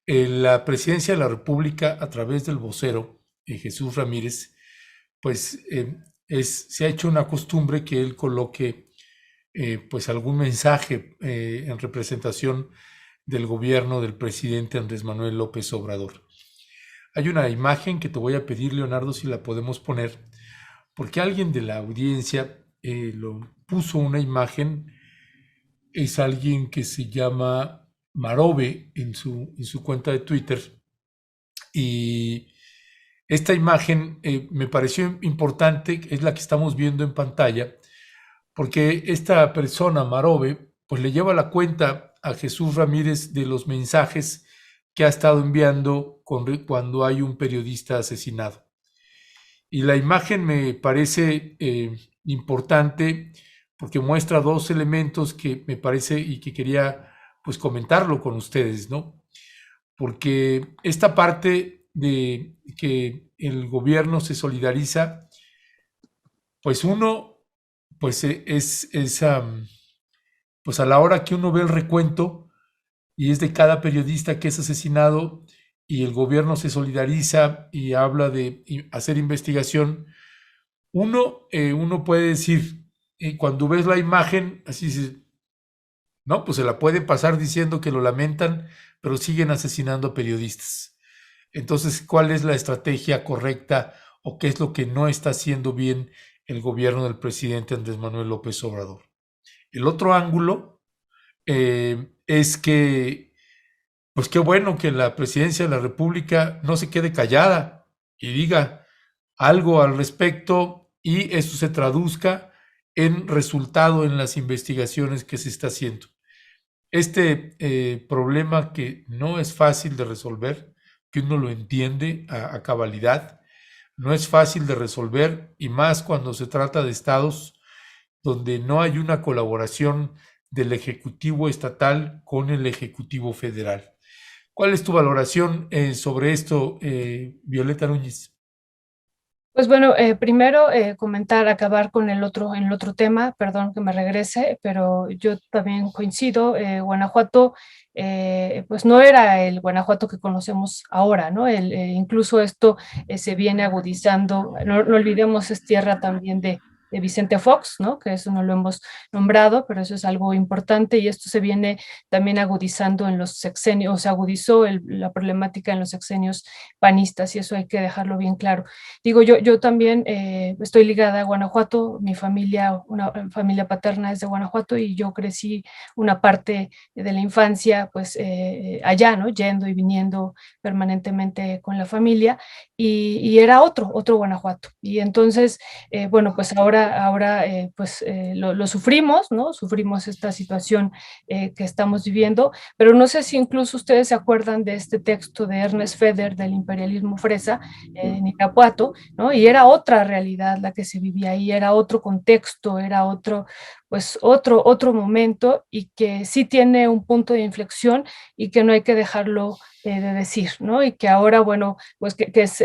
La presidencia de la República, a través del vocero Jesús Ramírez, pues se ha hecho una costumbre que él coloque pues algún mensaje en representación del gobierno del presidente Andrés Manuel López Obrador. Hay una imagen que te voy a pedir, Leonardo, si la podemos poner, porque alguien de la audiencia lo puso una imagen. Es alguien que se llama Marobe en su cuenta de Twitter, y esta imagen me pareció importante, es la que estamos viendo en pantalla, porque esta persona, Marobe, pues le lleva la cuenta a Jesús Ramírez de los mensajes que ha estado enviando cuando hay un periodista asesinado. Y la imagen me parece importante porque muestra 2 elementos que me parece y que quería pues comentarlo con ustedes, ¿no? porque esta parte de que el gobierno se solidariza, pues uno, pues pues a la hora que uno ve el recuento y es de cada periodista que es asesinado y el gobierno se solidariza y habla de hacer investigación, uno puede decir, cuando ves la imagen, así dices, no, pues se la pueden pasar diciendo que lo lamentan, pero siguen asesinando a periodistas. Entonces, ¿cuál es la estrategia correcta o qué es lo que no está haciendo bien el gobierno del presidente Andrés Manuel López Obrador? El otro ángulo es que, pues qué bueno que la presidencia de la República no se quede callada y diga algo al respecto y eso se traduzca en resultado en las investigaciones que se está haciendo. Este problema que no es fácil de resolver, que uno lo entiende a cabalidad, no es fácil de resolver y más cuando se trata de estados donde no hay una colaboración del Ejecutivo estatal con el Ejecutivo federal. ¿Cuál es tu valoración sobre esto, Violeta Núñez? Pues bueno, primero acabar con el otro tema, perdón que me regrese, pero yo también coincido, Guanajuato, pues no era el Guanajuato que conocemos ahora, ¿no? Incluso esto se viene agudizando, no olvidemos, es tierra también de Vicente Fox, ¿no? Que eso no lo hemos nombrado, pero eso es algo importante y esto se viene también agudizando en los sexenios, o se agudizó la problemática en los sexenios panistas y eso hay que dejarlo bien claro. Digo, yo también estoy ligada a Guanajuato, mi familia, una familia paterna es de Guanajuato y yo crecí una parte de la infancia pues allá, ¿no? Yendo y viniendo permanentemente con la familia y era otro Guanajuato. Y entonces, bueno, pues ahora lo sufrimos, ¿no? Sufrimos esta situación que estamos viviendo, pero no sé si incluso ustedes se acuerdan de este texto de Ernest Feder del imperialismo fresa en Irapuato, ¿no? Y era otra realidad la que se vivía ahí, era otro contexto, era otro momento y que sí tiene un punto de inflexión y que no hay que dejarlo de decir, ¿no? Y que ahora, bueno, pues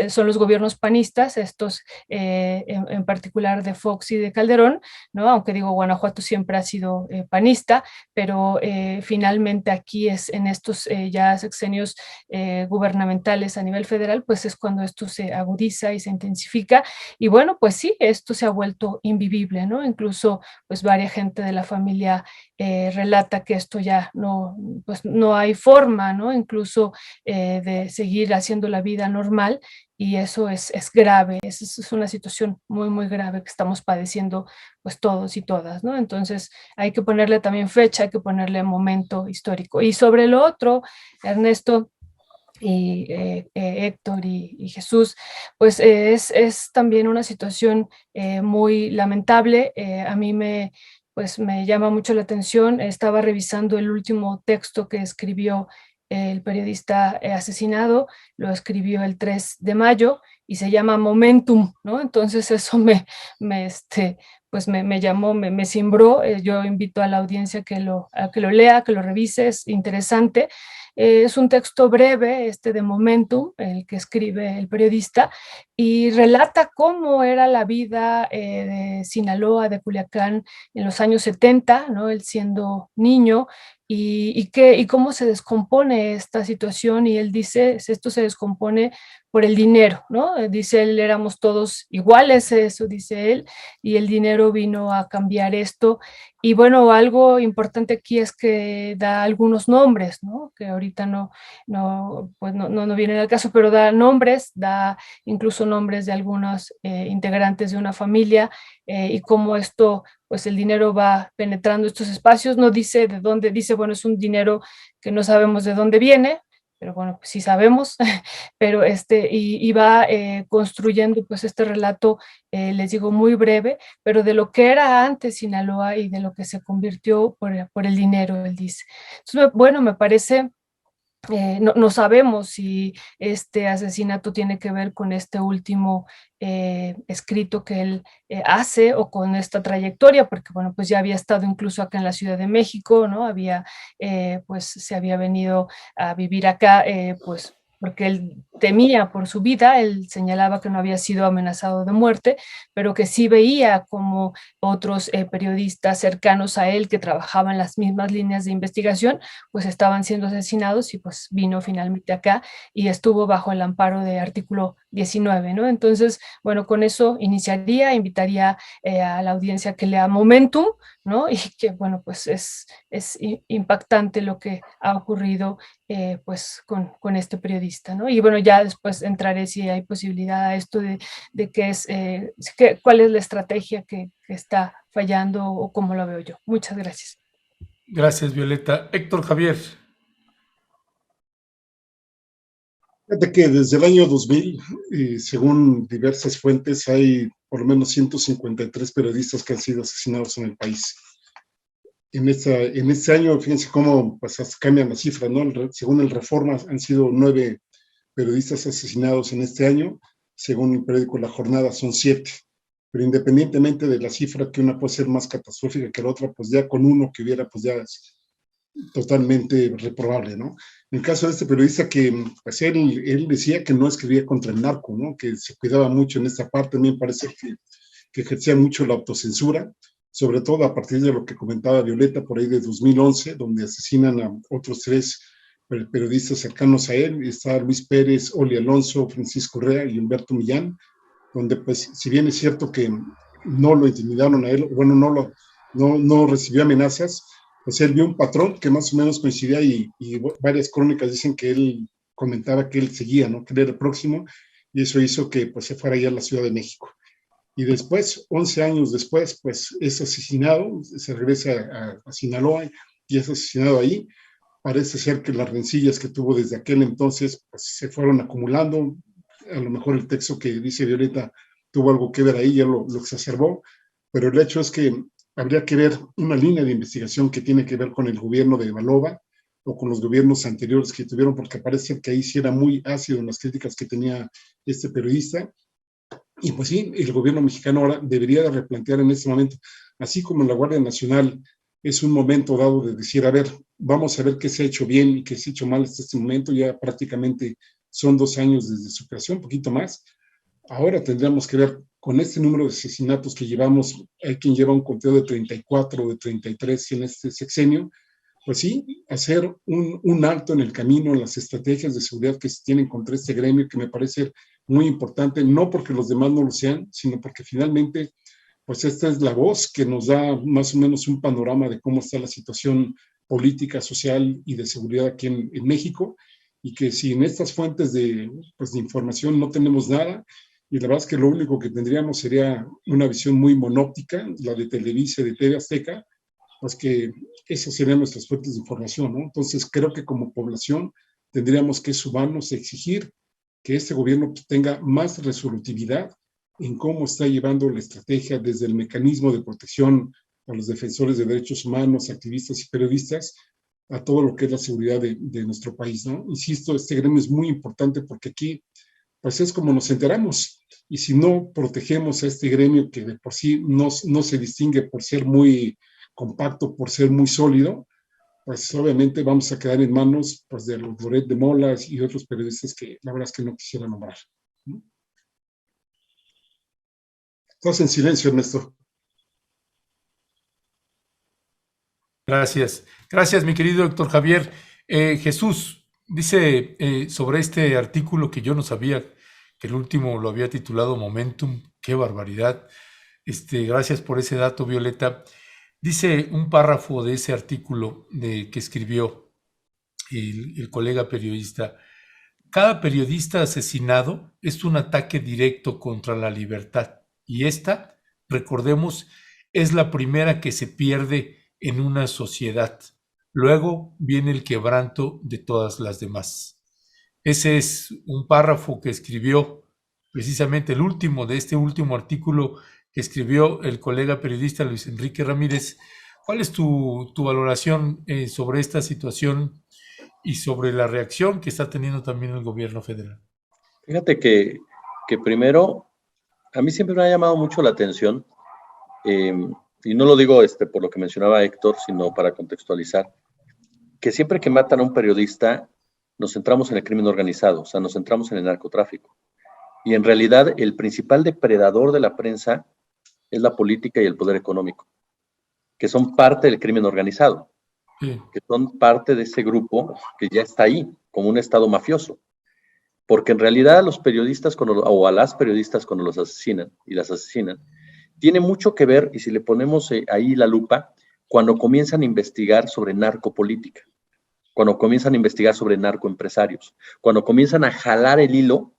son los gobiernos panistas, estos en particular de Fox y de Calderón, ¿no? Aunque digo, Guanajuato siempre ha sido panista, pero finalmente aquí en estos ya sexenios gubernamentales a nivel federal, pues es cuando esto se agudiza y se intensifica. Y bueno, pues sí, esto se ha vuelto invivible, ¿no? Incluso, pues varias gente de la familia relata que esto ya pues no hay forma, ¿no? Incluso de seguir haciendo la vida normal y eso es grave, es una situación muy, muy grave que estamos padeciendo pues todos y todas, ¿no? Entonces hay que ponerle también fecha, hay que ponerle momento histórico. Y sobre lo otro, Ernesto y Héctor y Jesús, pues es también una situación muy lamentable. A mí pues me llama mucho la atención, estaba revisando el último texto que escribió el periodista asesinado, lo escribió el 3 de mayo y se llama Momentum, ¿no? Entonces eso pues me llamó, me cimbró. Yo invito a la audiencia a que lo lea, que lo revise, es interesante. Es un texto breve, de Momentum, el que escribe el periodista, y relata cómo era la vida de Sinaloa, de Culiacán, en los años 70, ¿no? Él siendo niño, y cómo se descompone esta situación, y él dice, esto se descompone por el dinero, ¿no? Dice él, éramos todos iguales, eso dice él, y el dinero vino a cambiar esto. Y bueno, algo importante aquí es que da algunos nombres, ¿no? Que ahorita pues no vienen al caso, pero da nombres, da incluso nombres de algunos integrantes de una familia, y cómo esto, pues el dinero va penetrando estos espacios. No dice de dónde, dice, bueno, es un dinero que no sabemos de dónde viene, pero bueno, pues sí sabemos, pero y va construyendo pues este relato, les digo, muy breve, pero de lo que era antes Sinaloa y de lo que se convirtió por el dinero, él dice. Entonces, bueno, me parece no sabemos si este asesinato tiene que ver con este último escrito que él hace o con esta trayectoria, porque bueno, pues ya había estado incluso acá en la Ciudad de México, ¿no? Pues se había venido a vivir acá, pues porque él temía por su vida. Él señalaba que no había sido amenazado de muerte, pero que sí veía como otros periodistas cercanos a él que trabajaban en las mismas líneas de investigación, pues estaban siendo asesinados, y pues vino finalmente acá y estuvo bajo el amparo de artículo 19, ¿no? Entonces, bueno, con eso invitaría a la audiencia que lea Momentum, ¿no? Y que, bueno, pues es impactante lo que ha ocurrido pues con este periodista, ¿no? Y bueno, ya después entraré si hay posibilidad a esto de cuál es la estrategia que está fallando o cómo lo veo yo. Muchas gracias. Gracias, Violeta. Héctor Javier. Fíjate que desde el año 2000, según diversas fuentes, hay por lo menos 153 periodistas que han sido asesinados en el país. En este año, fíjense cómo pues, cambian las cifras, ¿no? Según el Reforma, han sido 9 periodistas asesinados en este año. Según el periódico La Jornada, son 7. Pero independientemente de la cifra, que una puede ser más catastrófica que la otra, pues ya con uno que hubiera, pues ya es totalmente reprobable, ¿no? En el caso de este periodista que, pues él decía que no escribía contra el narco, ¿no? Que se cuidaba mucho en esta parte. A mí me parece que ejercía mucho la autocensura, sobre todo a partir de lo que comentaba Violeta por ahí de 2011, donde asesinan a otros 3 periodistas cercanos a él. Está Luis Pérez, Oli Alonso, Francisco Rea y Humberto Millán, donde pues si bien es cierto que no lo intimidaron a él, bueno, no recibió amenazas, pues él vio un patrón que más o menos coincidía, y varias crónicas dicen que él comentaba que él seguía, ¿no? Que él era el próximo, y eso hizo que pues se fuera allá a la Ciudad de México. Y después, 11 años después, pues es asesinado, se regresa a Sinaloa y es asesinado ahí. Parece ser que las rencillas que tuvo desde aquel entonces pues, se fueron acumulando. A lo mejor el texto que dice Violeta tuvo algo que ver ahí, ya lo exacerbó, pero el hecho es que habría que ver una línea de investigación que tiene que ver con el gobierno de Balova o con los gobiernos anteriores que tuvieron, porque parece que ahí sí era muy ácido en las críticas que tenía este periodista. Y pues sí, el gobierno mexicano ahora debería de replantear en este momento, así como en la Guardia Nacional es un momento dado de decir, a ver, vamos a ver qué se ha hecho bien y qué se ha hecho mal hasta este momento. Ya prácticamente son 2 años desde su creación, un poquito más. Ahora tendríamos que ver con este número de asesinatos que llevamos, hay quien lleva un conteo de 34 o de 33 en este sexenio, pues sí, hacer un alto en el camino en las estrategias de seguridad que se tienen contra este gremio, que me parece muy importante, no porque los demás no lo sean, sino porque finalmente, pues esta es la voz que nos da más o menos un panorama de cómo está la situación política, social y de seguridad aquí en México, y que si en estas fuentes de información no tenemos nada, y la verdad es que lo único que tendríamos sería una visión muy monóptica, la de Televisa, de TV Azteca, pues que esas serían nuestras fuentes de información, ¿no? Entonces creo que como población tendríamos que sumarnos a exigir que este gobierno tenga más resolutividad en cómo está llevando la estrategia desde el mecanismo de protección a los defensores de derechos humanos, activistas y periodistas, a todo lo que es la seguridad de nuestro país, ¿no? Insisto, este gremio es muy importante porque aquí, pues es como nos enteramos, y si no protegemos a este gremio que de por sí no se distingue por ser muy compacto, por ser muy sólido, pues obviamente vamos a quedar en manos pues, de los Loret de Molas y otros periodistas que la verdad es que no quisiera nombrar. Estás en silencio, Ernesto. Gracias. Gracias, mi querido Héctor Javier. Jesús dice sobre este artículo que yo no sabía, que el último lo había titulado Momentum. ¡Qué barbaridad! Gracias por ese dato, Violeta. Dice un párrafo de ese artículo que escribió el colega periodista: cada periodista asesinado es un ataque directo contra la libertad, y esta, recordemos, es la primera que se pierde en una sociedad. Luego viene el quebranto de todas las demás. Ese es un párrafo que escribió precisamente el último de este último artículo que escribió el colega periodista Luis Enrique Ramírez. ¿Cuál es tu valoración sobre esta situación y sobre la reacción que está teniendo también el gobierno federal. Fíjate que primero, a mí siempre me ha llamado mucho la atención, y no lo digo por lo que mencionaba Héctor, sino para contextualizar, que siempre que matan a un periodista, nos centramos en el crimen organizado, o sea, nos centramos en el narcotráfico. Y en realidad, el principal depredador de la prensa es la política y el poder económico, que son parte del crimen organizado, Sí. que son parte de ese grupo que ya está ahí, como un estado mafioso. Porque en realidad a los periodistas, o a las periodistas cuando los asesinan y las asesinan, tiene mucho que ver, y si le ponemos ahí la lupa, cuando comienzan a investigar sobre narcopolítica, cuando comienzan a investigar sobre narcoempresarios, cuando comienzan a jalar el hilo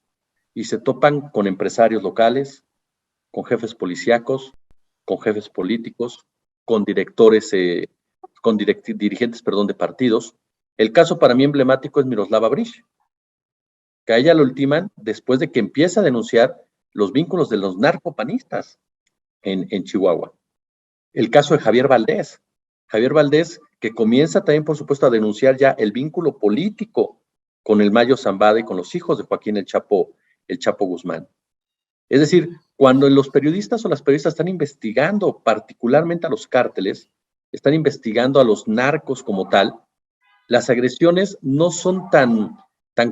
y se topan con empresarios locales, con jefes policíacos, con jefes políticos, con directores, dirigentes, de partidos. El caso para mí emblemático es Miroslava Breach, que a ella lo ultiman después de que empieza a denunciar los vínculos de los narcopanistas en Chihuahua. El caso de Javier Valdés, que comienza también, por supuesto, a denunciar ya el vínculo político con el Mayo Zambada y con los hijos de Joaquín el Chapo Guzmán. Es decir, cuando los periodistas o las periodistas están investigando particularmente a los cárteles, están investigando a los narcos como tal, las agresiones no son tan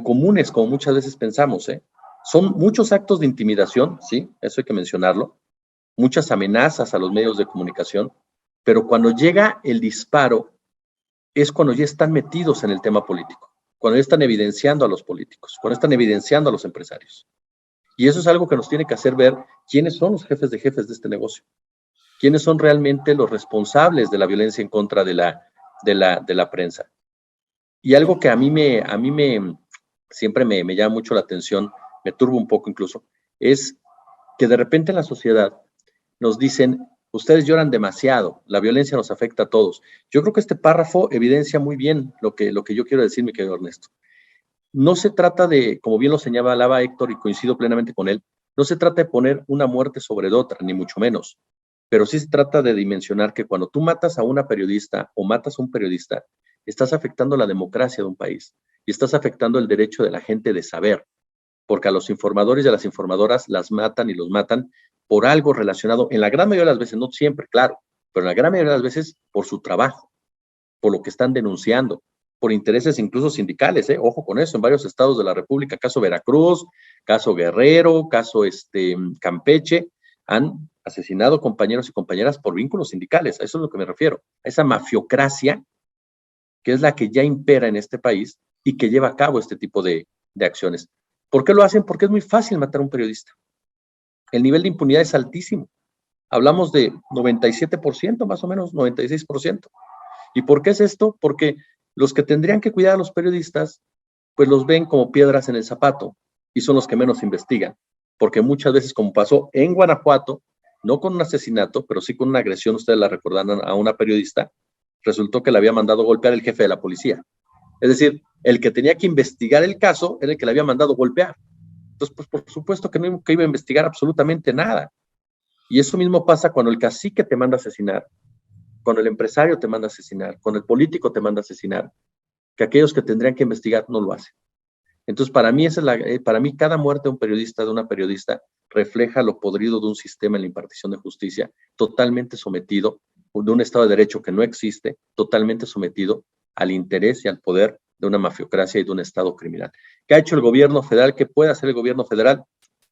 comunes como muchas veces pensamos, ¿eh? Son muchos actos de intimidación, sí, eso hay que mencionarlo, muchas amenazas a los medios de comunicación, pero cuando llega el disparo es cuando ya están metidos en el tema político, cuando ya están evidenciando a los políticos, cuando están evidenciando a los empresarios. Y eso es algo que nos tiene que hacer ver quiénes son los jefes de este negocio, quiénes son realmente los responsables de la violencia en contra de la prensa. Y algo que a mí siempre me llama mucho la atención, me turba un poco incluso, es que de repente en la sociedad nos dicen, ustedes lloran demasiado, la violencia nos afecta a todos. Yo creo que este párrafo evidencia muy bien lo que yo quiero decir, mi querido Ernesto. No se trata de, como bien lo señalaba Héctor y coincido plenamente con él, no se trata de poner una muerte sobre otra, ni mucho menos, pero sí se trata de dimensionar que cuando tú matas a una periodista o matas a un periodista, estás afectando la democracia de un país y estás afectando el derecho de la gente de saber, porque a los informadores y a las informadoras las matan y los matan por algo relacionado, en la gran mayoría de las veces, no siempre, claro, pero en la gran mayoría de las veces por su trabajo, por lo que están denunciando, por intereses incluso sindicales, ojo con eso, en varios estados de la República, caso Veracruz, caso Guerrero, caso Campeche, han asesinado compañeros y compañeras por vínculos sindicales, a eso es lo que me refiero, a esa mafiocracia que es la que ya impera en este país y que lleva a cabo este tipo de acciones. ¿Por qué lo hacen? Porque es muy fácil matar a un periodista. El nivel de impunidad es altísimo. Hablamos de 97%, más o menos, 96%. ¿Y por qué es esto? Porque los que tendrían que cuidar a los periodistas, pues los ven como piedras en el zapato y son los que menos investigan. Porque muchas veces, como pasó en Guanajuato, no con un asesinato, pero sí con una agresión, ustedes la recordarán, a una periodista, resultó que le había mandado golpear el jefe de la policía. Es decir, el que tenía que investigar el caso era el que le había mandado golpear. Entonces, pues por supuesto que no iba a investigar absolutamente nada. Y eso mismo pasa cuando el cacique te manda a asesinar, cuando el empresario te manda a asesinar, cuando el político te manda a asesinar, que aquellos que tendrían que investigar no lo hacen. Entonces, para mí cada muerte de un periodista, de una periodista, refleja lo podrido de un sistema en la impartición de justicia, totalmente sometido, de un Estado de Derecho que no existe, totalmente sometido al interés y al poder de una mafiocracia y de un Estado criminal. ¿Qué ha hecho el gobierno federal? ¿Qué puede hacer el gobierno federal?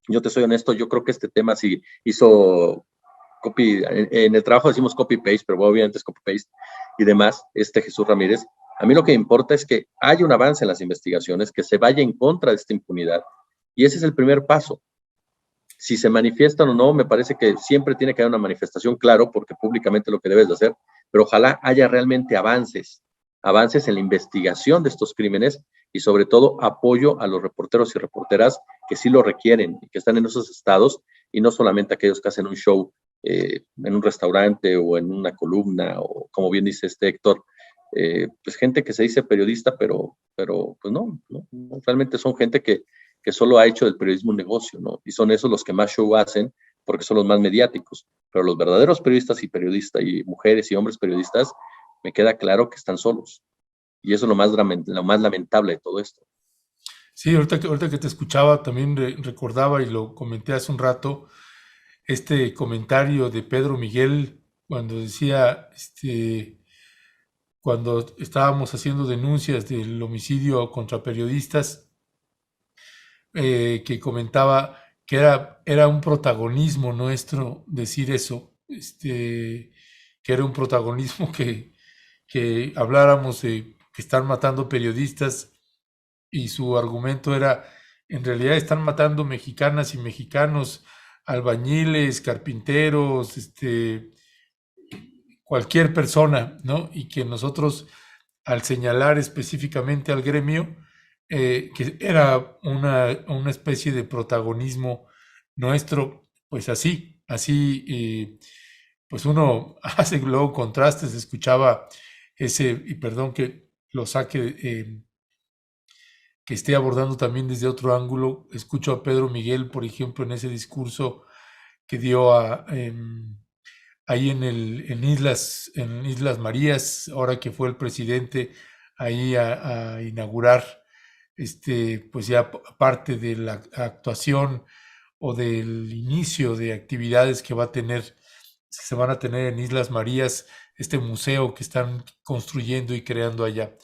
Yo te soy honesto, yo creo que este tema sí hizo copy, en el trabajo decimos copy-paste, pero obviamente es copy-paste y demás, Jesús Ramírez. A mí lo que importa es que haya un avance en las investigaciones, que se vaya en contra de esta impunidad, y ese es el primer paso. Si se manifiestan o no, me parece que siempre tiene que haber una manifestación, claro, porque públicamente lo que debes de hacer, pero ojalá haya realmente avances en la investigación de estos crímenes y sobre todo apoyo a los reporteros y reporteras que sí lo requieren y que están en esos estados y no solamente aquellos que hacen un show en un restaurante o en una columna o como bien dice Héctor, pues gente que se dice periodista, pero pues no, realmente son gente que solo ha hecho del periodismo un negocio, ¿no? Y son esos los que más show hacen porque son los más mediáticos. Pero los verdaderos periodistas y mujeres y hombres periodistas, me queda claro que están solos. Y eso es lo más lamentable de todo esto. Sí, ahorita que te escuchaba también recordaba y lo comenté hace un rato, este comentario de Pedro Miguel cuando decía, cuando estábamos haciendo denuncias del homicidio contra periodistas, que comentaba que era un protagonismo nuestro decir eso, que era un protagonismo que habláramos de que están matando periodistas, y su argumento era, en realidad están matando mexicanas y mexicanos, albañiles, carpinteros, cualquier persona, ¿no? Y que nosotros, al señalar específicamente al gremio, que era una especie de protagonismo nuestro, pues pues uno hace luego contrastes. Escuchaba y perdón que lo saque, que esté abordando también desde otro ángulo. Escucho a Pedro Miguel, por ejemplo, en ese discurso que dio ahí en Islas Marías, ahora que fue el presidente ahí a inaugurar, pues ya parte de la actuación o del inicio de actividades que se van a tener en Islas Marías, este museo que están construyendo y creando allá.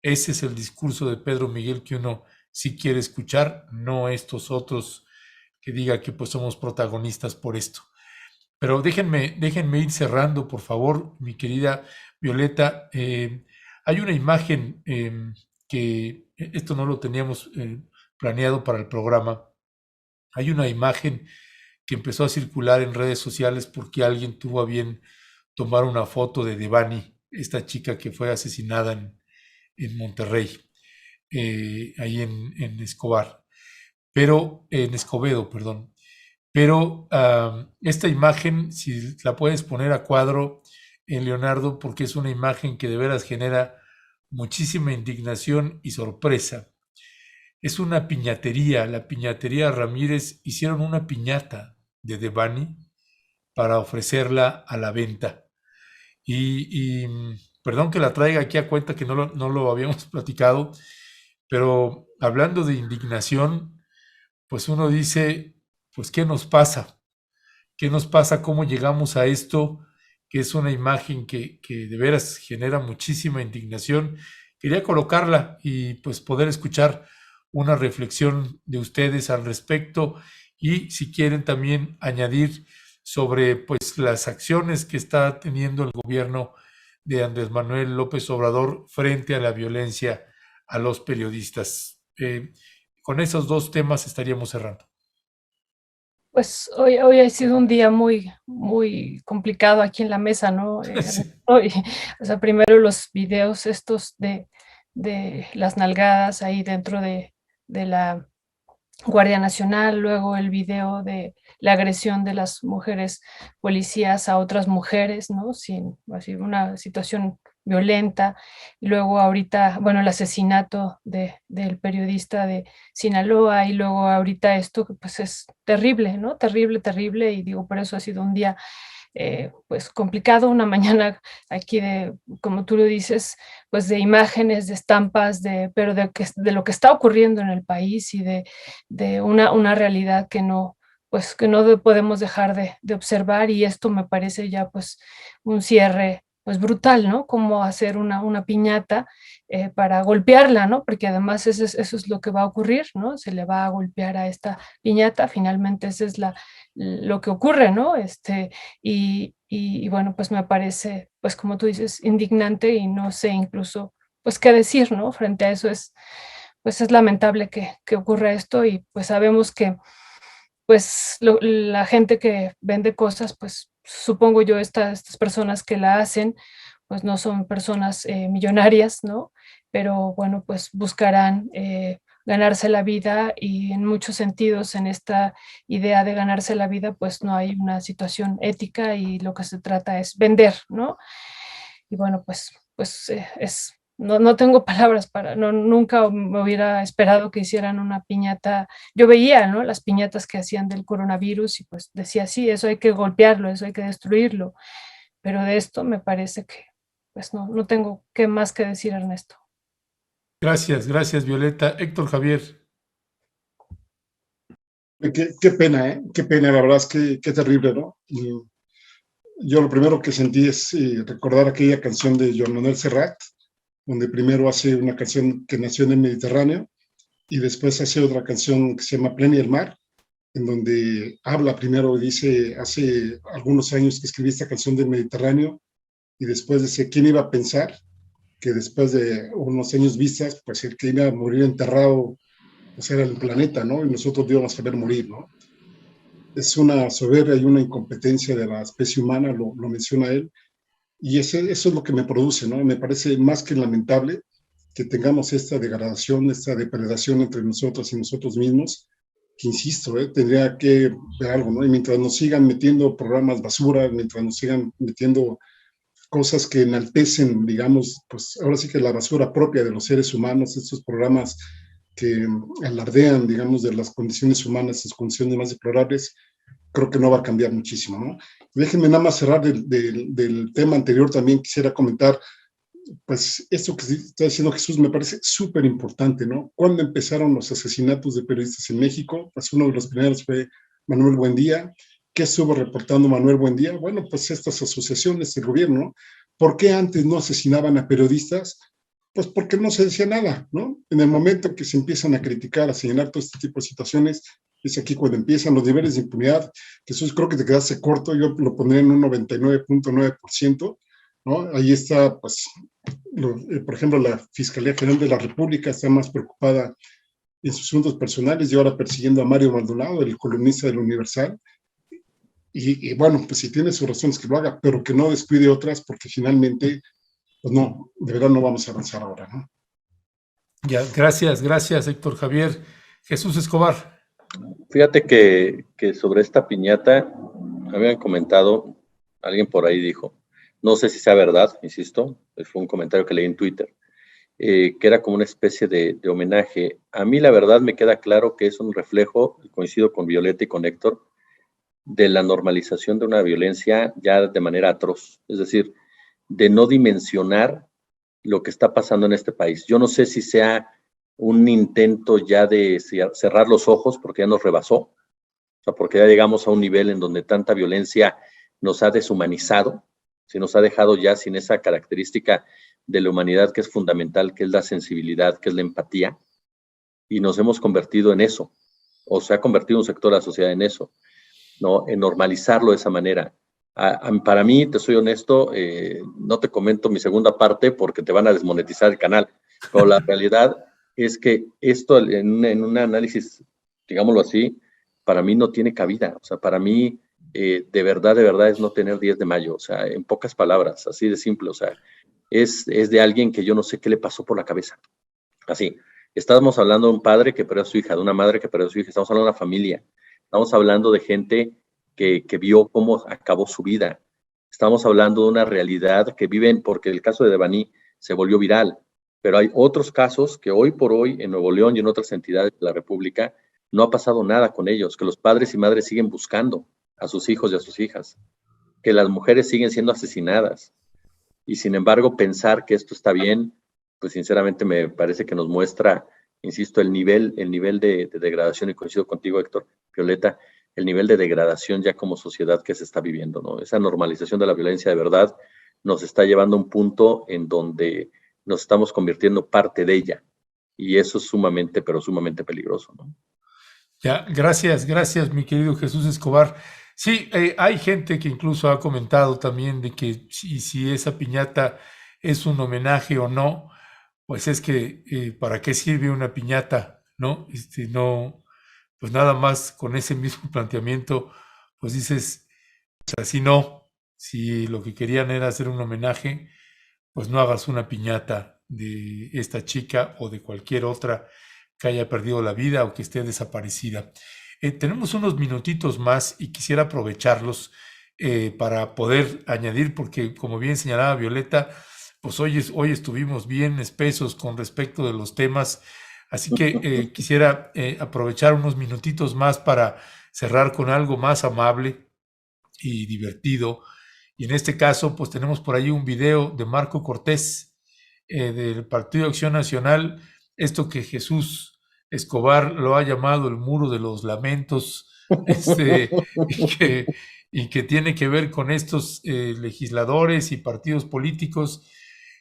Ese es el discurso de Pedro Miguel que uno sí quiere escuchar, no estos otros que diga que pues somos protagonistas por esto. Pero déjenme ir cerrando, por favor, mi querida Violeta. Hay una imagen que esto no lo teníamos planeado para el programa. Hay una imagen que empezó a circular en redes sociales porque alguien tuvo a bien tomar una foto de Devani, esta chica que fue asesinada en Monterrey, ahí en Escobar, pero en Escobedo, perdón. Pero esta imagen, si la puedes poner a cuadro, Leonardo, porque es una imagen que de veras genera muchísima indignación y sorpresa. Es una piñatería, la piñatería Ramírez hicieron una piñata de Devani para ofrecerla a la venta. Y perdón que la traiga aquí a cuenta, que no lo habíamos platicado, pero hablando de indignación, pues uno dice, pues ¿qué nos pasa? ¿Qué nos pasa? ¿Cómo llegamos a esto? Que es una imagen que de veras genera muchísima indignación. Quería colocarla y pues poder escuchar una reflexión de ustedes al respecto, y si quieren también añadir sobre pues las acciones que está teniendo el gobierno de Andrés Manuel López Obrador frente a la violencia a los periodistas. Con esos dos temas estaríamos cerrando. Pues hoy ha sido un día muy complicado aquí en la mesa, ¿no? Sí. Hoy, o sea, primero los videos estos de las nalgadas ahí dentro de la Guardia Nacional, luego el video de la agresión de las mujeres policías a otras mujeres, ¿no? Así una situación violenta. Y luego ahorita, bueno, el asesinato del periodista de Sinaloa, y luego ahorita esto, que pues es terrible, ¿no? Terrible, terrible, y digo, por eso ha sido un día pues complicado, una mañana aquí como tú lo dices, pues de imágenes, de estampas, pero de lo que está ocurriendo en el país, y de una realidad pues que no podemos dejar de observar. Y esto me parece ya pues un cierre pues brutal, ¿no? Como hacer una piñata para golpearla, ¿no? Porque además eso es lo que va a ocurrir, ¿no? Se le va a golpear a esta piñata, finalmente eso es lo que ocurre, ¿no? Y bueno, pues me parece, pues como tú dices, indignante, y no sé incluso, pues qué decir, ¿no? Frente a eso pues es lamentable que ocurra esto, y pues sabemos que pues la gente que vende cosas, pues supongo yo estas personas que la hacen, pues no son personas millonarias, ¿no? Pero bueno, pues buscarán ganarse la vida, y en muchos sentidos en esta idea de ganarse la vida, pues no hay una situación ética, y lo que se trata es vender, ¿no? Y bueno, pues no tengo palabras nunca me hubiera esperado que hicieran una piñata. Yo veía, ¿no? Las piñatas que hacían del coronavirus, y pues decía, sí, eso hay que golpearlo, eso hay que destruirlo. Pero de esto me parece que, pues no tengo qué más que decir, Ernesto. Gracias, Violeta. Héctor Javier. Qué pena, ¿eh? Qué pena, la verdad es que qué terrible, ¿no? Y yo lo primero que sentí es recordar aquella canción de Joan Manuel Serrat, donde primero hace una canción que nació en el Mediterráneo y después hace otra canción que se llama Plena y el Mar, en donde habla primero, dice, hace algunos años que escribí esta canción del Mediterráneo y después dice, ¿quién iba a pensar que después de unos años vistas, pues el que iba a morir enterrado pues era el planeta, ¿no? Y nosotros íbamos a ver morir, ¿no? Es una soberbia y una incompetencia de la especie humana, lo menciona él, y eso es lo que me produce, ¿no? Me parece más que lamentable que tengamos esta degradación, esta depredación entre nosotros y nosotros mismos, que insisto, tendría que ver algo, ¿no? Y mientras nos sigan metiendo programas basura, mientras nos sigan metiendo cosas que enaltecen, digamos, pues ahora sí que la basura propia de los seres humanos, estos programas que alardean, digamos, de las condiciones humanas, sus condiciones más deplorables, creo que no va a cambiar muchísimo, ¿no? Déjenme nada más cerrar del tema anterior, también quisiera comentar, pues esto que está diciendo Jesús me parece súper importante, ¿no? Cuando empezaron los asesinatos de periodistas en México, pues uno de los primeros fue Manuel Buendía. ¿Qué estuvo reportando Manuel Buendía? Bueno, pues estas asociaciones del gobierno. ¿Por qué antes no asesinaban a periodistas? Pues porque no se decía nada, ¿no? En el momento que se empiezan a criticar, a señalar todo este tipo de situaciones, es aquí cuando empiezan los niveles de impunidad. Jesús, creo que te quedaste corto, yo lo pondría en un 99.9%, ¿no? Ahí está, pues, por ejemplo, la Fiscalía General de la República está más preocupada en sus asuntos personales y ahora persiguiendo a Mario Maldonado, el columnista del Universal. Y bueno, pues si tiene sus razones que lo haga, pero que no descuide otras, porque finalmente, pues no, de verdad no vamos a avanzar ahora, ¿no? Ya, gracias, Héctor Javier. Jesús Escobar. Fíjate que sobre esta piñata, habían comentado, alguien por ahí dijo, no sé si sea verdad, insisto, fue un comentario que leí en Twitter, que era como una especie de homenaje. A mí la verdad me queda claro que es un reflejo, coincido con Violeta y con Héctor, de la normalización de una violencia ya de manera atroz, es decir, de no dimensionar lo que está pasando en este país. Yo no sé si sea un intento ya de cerrar los ojos porque ya nos rebasó, o sea, porque ya llegamos a un nivel en donde tanta violencia nos ha deshumanizado, se nos ha dejado ya sin esa característica de la humanidad que es fundamental, que es la sensibilidad, que es la empatía, y nos hemos convertido en eso, o se ha convertido un sector de la sociedad en eso, ¿no? En normalizarlo de esa manera. Para mí, te soy honesto, no te comento mi segunda parte porque te van a desmonetizar el canal, pero la realidad es que esto en un análisis, digámoslo así, para mí no tiene cabida. O sea, para mí, de verdad es no tener 10 de mayo. O sea, en pocas palabras, así de simple. O sea, es de alguien que yo no sé qué le pasó por la cabeza. Así, estamos hablando de un padre que perdió a su hija, de una madre que perdió a su hija, estamos hablando de una familia. Estamos hablando de gente que vio cómo acabó su vida. Estamos hablando de una realidad que viven, porque el caso de Devani se volvió viral, pero hay otros casos que hoy por hoy en Nuevo León y en otras entidades de la República no ha pasado nada con ellos, que los padres y madres siguen buscando a sus hijos y a sus hijas, que las mujeres siguen siendo asesinadas. Y sin embargo, pensar que esto está bien, pues sinceramente me parece que nos muestra, insisto, el nivel de degradación, y coincido contigo, Héctor, Violeta, el nivel de degradación ya como sociedad que se está viviendo, ¿no? Esa normalización de la violencia de verdad nos está llevando a un punto en donde nos estamos convirtiendo parte de ella. Y eso es sumamente, pero sumamente peligroso, ¿no? Ya, gracias, mi querido Jesús Escobar. Sí, hay gente que incluso ha comentado también de que si esa piñata es un homenaje o no, pues es que ¿para qué sirve una piñata? ¿No? No, pues nada más con ese mismo planteamiento, pues dices, pues así no, si lo que querían era hacer un homenaje, pues no hagas una piñata de esta chica o de cualquier otra que haya perdido la vida o que esté desaparecida. Tenemos unos minutitos más y quisiera aprovecharlos para poder añadir, porque como bien señalaba Violeta, pues hoy estuvimos bien espesos con respecto de los temas, así que quisiera aprovechar unos minutitos más para cerrar con algo más amable y divertido. Y en este caso, pues tenemos por ahí un video de Marco Cortés del Partido de Acción Nacional, esto que Jesús Escobar lo ha llamado el muro de los lamentos, y que tiene que ver con estos legisladores y partidos políticos,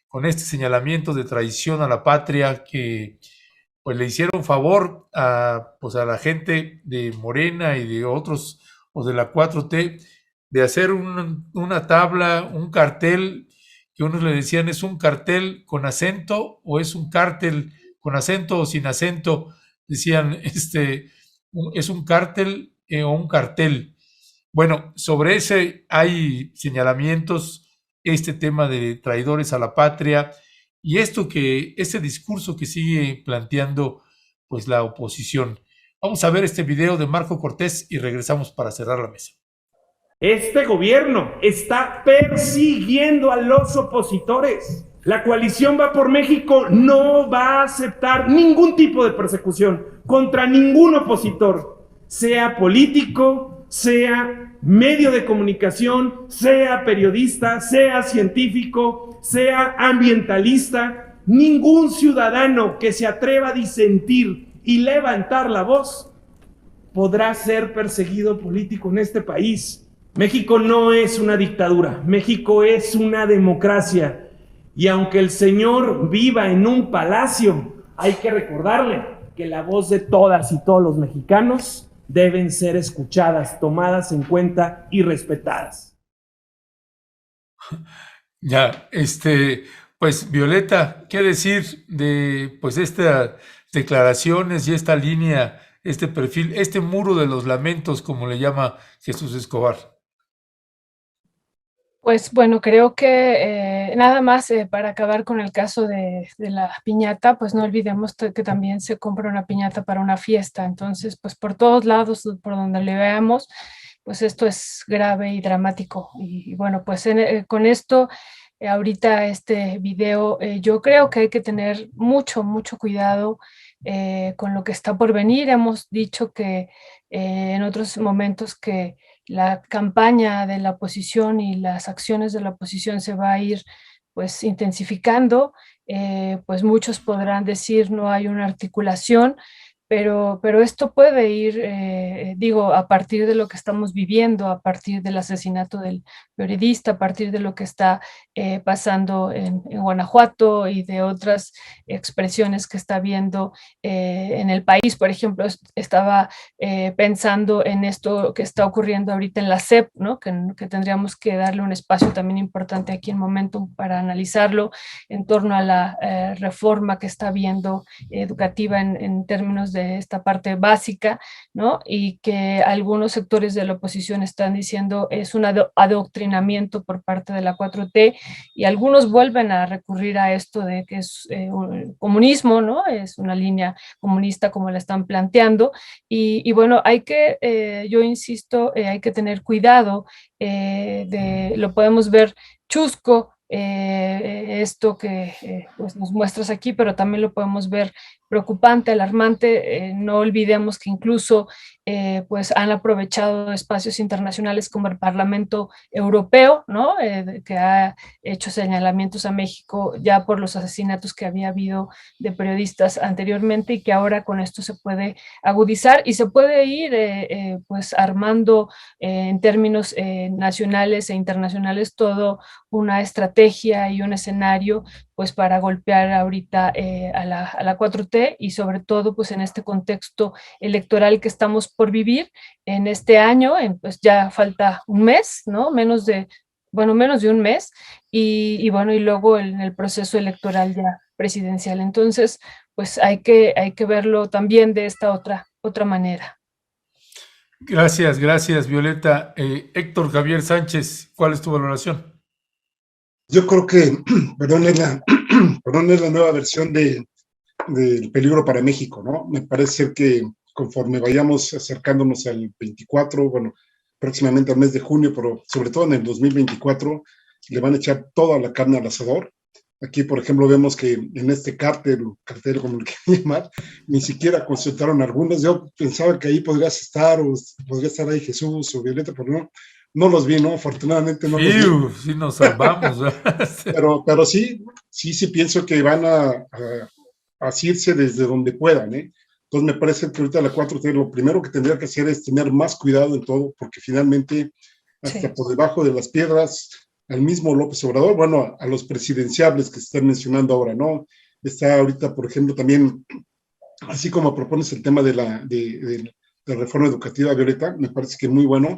con este señalamiento de traición a la patria que pues le hicieron favor pues a la gente de Morena y de otros, o de la 4T, de hacer una tabla, un cartel, que unos le decían es un cartel con acento o es un cártel con acento o sin acento, decían es un cártel o un cartel. Bueno, sobre ese hay señalamientos, este tema de traidores a la patria y ese discurso que sigue planteando pues la oposición. Vamos a ver este video de Marco Cortés y regresamos para cerrar la mesa. Este gobierno está persiguiendo a los opositores. La coalición Va por México no va a aceptar ningún tipo de persecución contra ningún opositor, sea político, sea medio de comunicación, sea periodista, sea científico, sea ambientalista. Ningún ciudadano que se atreva a disentir y levantar la voz podrá ser perseguido político en este país. México no es una dictadura, México es una democracia. Y aunque el señor viva en un palacio, hay que recordarle que la voz de todas y todos los mexicanos deben ser escuchadas, tomadas en cuenta y respetadas. Ya, pues Violeta, ¿qué decir de pues estas declaraciones y esta línea, este perfil, este muro de los lamentos, como le llama Jesús Escobar? Pues bueno, creo que nada más para acabar con el caso de la piñata, pues no olvidemos que también se compra una piñata para una fiesta. Entonces, pues por todos lados, por donde le veamos, pues esto es grave y dramático. Y bueno, pues con esto, ahorita este video, yo creo que hay que tener mucho cuidado con lo que está por venir. Hemos dicho que en otros momentos que la campaña de la oposición y las acciones de la oposición se va a ir pues intensificando, pues muchos podrán decir no hay una articulación, pero esto puede ir, a partir de lo que estamos viviendo, a partir del asesinato del periodista, a partir de lo que está pasando en Guanajuato y de otras expresiones que está habiendo en el país. Por ejemplo, estaba pensando en esto que está ocurriendo ahorita en la SEP, ¿no? que tendríamos que darle un espacio también importante aquí en Momentum para analizarlo en torno a la reforma que está habiendo educativa en términos de esta parte básica, ¿no? Y que algunos sectores de la oposición están diciendo es un adoctrinamiento por parte de la 4T, y algunos vuelven a recurrir a esto de que es un comunismo, ¿no? Es una línea comunista como la están planteando, y bueno, yo insisto, hay que tener cuidado, lo podemos ver chusco, esto que pues nos muestras aquí, pero también lo podemos ver preocupante, alarmante. No olvidemos que incluso pues han aprovechado espacios internacionales como el Parlamento Europeo, ¿no? Que ha hecho señalamientos a México ya por los asesinatos que había habido de periodistas anteriormente, y que ahora con esto se puede agudizar y se puede ir pues armando en términos nacionales e internacionales todo una estrategia y un escenario pues para golpear ahorita a la 4T, y sobre todo pues en este contexto electoral que estamos por vivir en este año. Pues ya falta un mes, ¿no? Menos de un mes, y bueno, y luego en el proceso electoral ya presidencial. Entonces, pues hay que verlo también de esta otra manera. Gracias, Violeta. Héctor Javier Sánchez, ¿cuál es tu valoración? Yo creo que, perdón, es la nueva versión del peligro para México, ¿no? Me parece que conforme vayamos acercándonos al 24, bueno, próximamente al mes de junio, pero sobre todo en el 2024, le van a echar toda la carne al asador. Aquí, por ejemplo, vemos que en este cartel como lo quieran llamar, ni siquiera consultaron algunos. Yo pensaba que ahí podrías estar, o podría estar ahí Jesús o Violeta, pero no los vi, ¿no? Afortunadamente no los vi. Sí nos salvamos. pero sí pienso que van a asirse desde donde puedan, ¿eh? Entonces me parece que ahorita la 4T lo primero que tendría que hacer es tener más cuidado en todo, porque finalmente hasta por debajo de las piedras, al mismo López Obrador, bueno, a los presidenciables que se están mencionando ahora, ¿no? Está ahorita, por ejemplo, también, así como propones el tema de la reforma educativa, Violeta, me parece que muy bueno,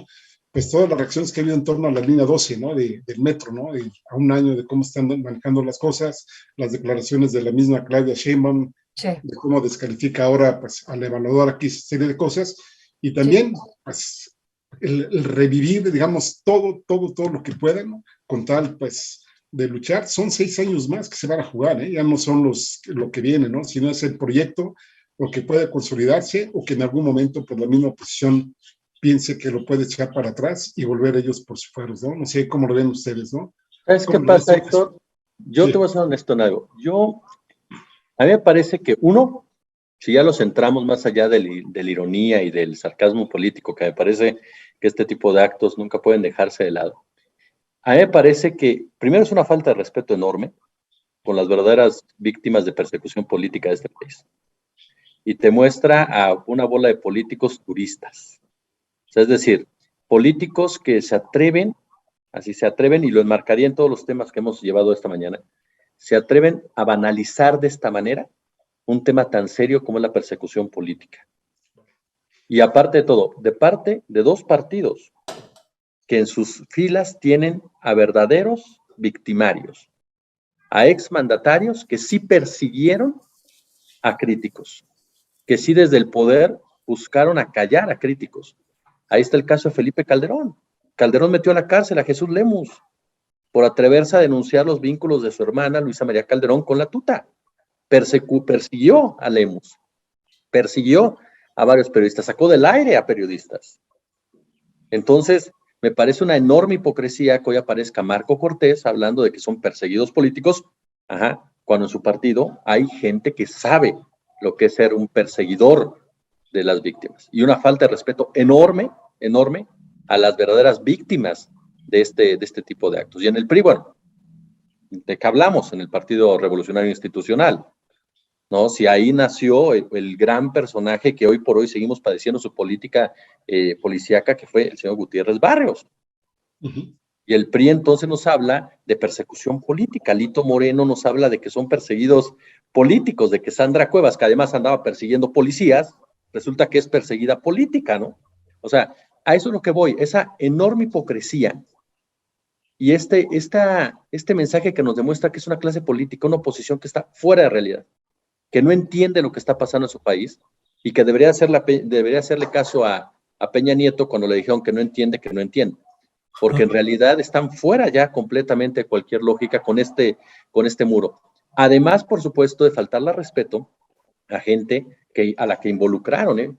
pues todas las reacciones que ha habido en torno a la línea 12, ¿no? Del metro, ¿no? A un año de cómo están manejando las cosas, las declaraciones de la misma Claudia Sheinbaum, de cómo descalifica ahora, pues, al evaluador aquí, serie de cosas, y también, pues, el revivir, digamos, todo lo que puedan, ¿no? Con tal, pues, de luchar. Son 6 años más que se van a jugar, ¿eh? Ya no son lo que viene, ¿no? Sino es el proyecto, o que puede consolidarse, o que en algún momento, pues, la misma oposición piense que lo puede echar para atrás y volver ellos por sus fueros, ¿no? No sé cómo lo ven ustedes, ¿no? ¿Sabes qué pasa, Héctor? Yo te voy a ser honesto en algo. A mí me parece que, uno, si ya lo centramos más allá de la ironía y del sarcasmo político, que me parece que este tipo de actos nunca pueden dejarse de lado, a mí me parece que, primero, es una falta de respeto enorme con las verdaderas víctimas de persecución política de este país. Y te muestra a una bola de políticos turistas. O sea, es decir, políticos que se atreven, y lo enmarcaría en todos los temas que hemos llevado esta mañana, se atreven a banalizar de esta manera un tema tan serio como es la persecución política. Y aparte de todo, de parte de 2 partidos que en sus filas tienen a verdaderos victimarios, a exmandatarios que sí persiguieron a críticos, que sí desde el poder buscaron acallar a críticos. Ahí está el caso de Felipe Calderón. Calderón metió a la cárcel a Jesús Lemus por atreverse a denunciar los vínculos de su hermana Luisa María Calderón con la tuta. Persiguió a Lemus, persiguió a varios periodistas, sacó del aire a periodistas. Entonces, me parece una enorme hipocresía que hoy aparezca Marco Cortés hablando de que son perseguidos políticos, cuando en su partido hay gente que sabe lo que es ser un perseguidor de las víctimas. Y una falta de respeto enorme a las verdaderas víctimas de este tipo de actos. Y en el PRI, bueno, ¿de qué hablamos? En el Partido Revolucionario Institucional, ¿no? Si ahí nació el gran personaje que hoy por hoy seguimos padeciendo su política policíaca, que fue el señor Gutiérrez Barrios. Y el PRI entonces nos habla de persecución política. Lito Moreno nos habla de que son perseguidos políticos, de que Sandra Cuevas, que además andaba persiguiendo policías, resulta que es perseguida política, ¿no? O sea, a eso es lo que voy, esa enorme hipocresía y este mensaje que nos demuestra que es una clase política, una oposición que está fuera de realidad, que no entiende lo que está pasando en su país y que debería hacerle caso a Peña Nieto cuando le dijeron que no entiende, porque en realidad están fuera ya completamente de cualquier lógica con este muro. Además, por supuesto, de faltarle respeto a gente a la que involucraron,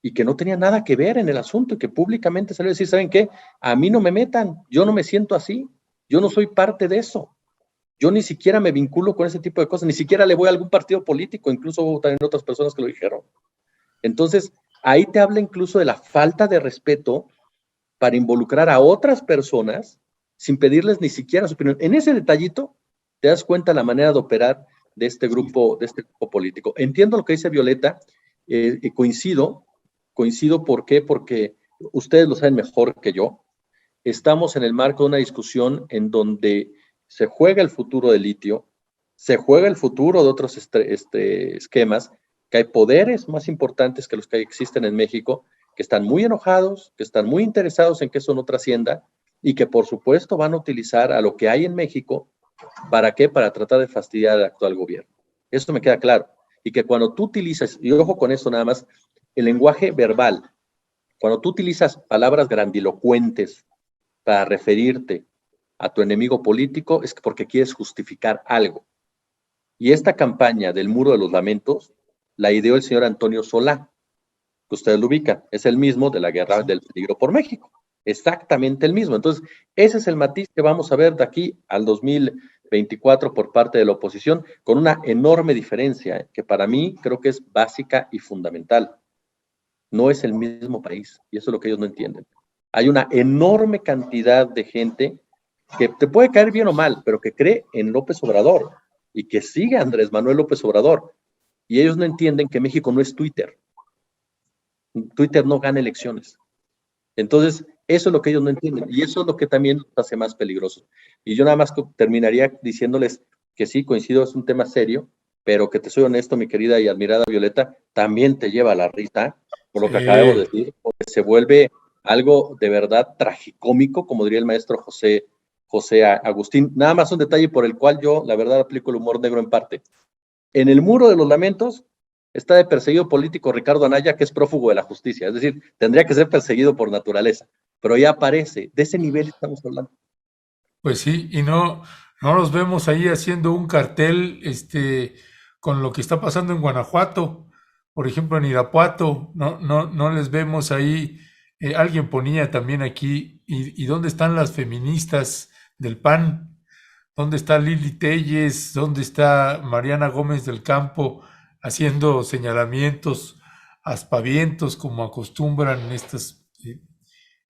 y que no tenía nada que ver en el asunto, y que públicamente salió a decir, ¿saben qué? A mí no me metan, yo no me siento así, yo no soy parte de eso, yo ni siquiera me vinculo con ese tipo de cosas, ni siquiera le voy a algún partido político, incluso hubo también otras personas que lo dijeron. Entonces, ahí te habla incluso de la falta de respeto para involucrar a otras personas sin pedirles ni siquiera su opinión. En ese detallito te das cuenta la manera de operar de este grupo político. Entiendo lo que dice Violeta, y coincido, ¿por qué? Porque ustedes lo saben mejor que yo. Estamos en el marco de una discusión en donde se juega el futuro del litio, se juega el futuro de otros esquemas, que hay poderes más importantes que los que existen en México, que están muy enojados, que están muy interesados en que eso no trascienda, y que por supuesto van a utilizar a lo que hay en México, ¿para qué? Para tratar de fastidiar al actual gobierno. Eso me queda claro. Y que cuando tú utilizas, y ojo con esto nada más, el lenguaje verbal, cuando tú utilizas palabras grandilocuentes para referirte a tu enemigo político, es porque quieres justificar algo. Y esta campaña del Muro de los Lamentos la ideó el señor Antonio Solá, que ustedes lo ubican, es el mismo de la guerra del peligro por México, exactamente el mismo. Entonces, ese es el matiz que vamos a ver de aquí al 2024 por parte de la oposición, con una enorme diferencia, que para mí creo que es básica y fundamental. No es el mismo país, y eso es lo que ellos no entienden. Hay una enorme cantidad de gente que te puede caer bien o mal, pero que cree en López Obrador, y que sigue a Andrés Manuel López Obrador, Y ellos no entienden que México no es Twitter. Twitter no gana elecciones. Entonces, eso es lo que ellos no entienden. Y eso es lo que también nos hace más peligrosos. Y yo nada más terminaría diciéndoles que sí, coincido, es un tema serio, pero que te soy honesto, mi querida y admirada Violeta, también te lleva a la risa, por lo que acabamos de decir, porque se vuelve algo de verdad tragicómico, como diría el maestro José Agustín. Nada más un detalle por el cual yo, la verdad, aplico el humor negro en parte. En el muro de los lamentos está de perseguido político Ricardo Anaya, que es prófugo de la justicia, es decir, tendría que ser perseguido por naturaleza, pero ya aparece, de ese nivel estamos hablando. Pues sí, y no los vemos ahí haciendo un cartel con lo que está pasando en Guanajuato, por ejemplo en Irapuato, no les vemos ahí. Alguien ponía también aquí, ¿y dónde están las feministas del PAN? ¿Dónde está Lili Telles? ¿Dónde está Mariana Gómez del Campo haciendo señalamientos, aspavientos, como acostumbran en estas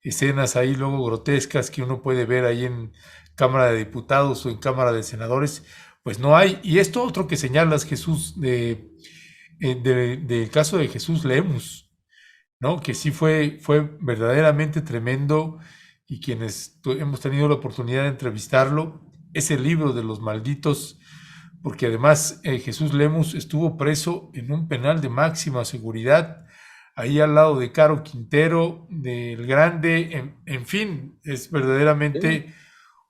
escenas ahí luego grotescas que uno puede ver ahí en Cámara de Diputados o en Cámara de Senadores? Pues no hay. Y esto otro que señalas, Jesús, del caso de Jesús Lemus, ¿no? Que sí fue verdaderamente tremendo, y quienes hemos tenido la oportunidad de entrevistarlo, ese libro de los malditos, porque además Jesús Lemus estuvo preso en un penal de máxima seguridad, ahí al lado de Caro Quintero, del Grande, en fin, es verdaderamente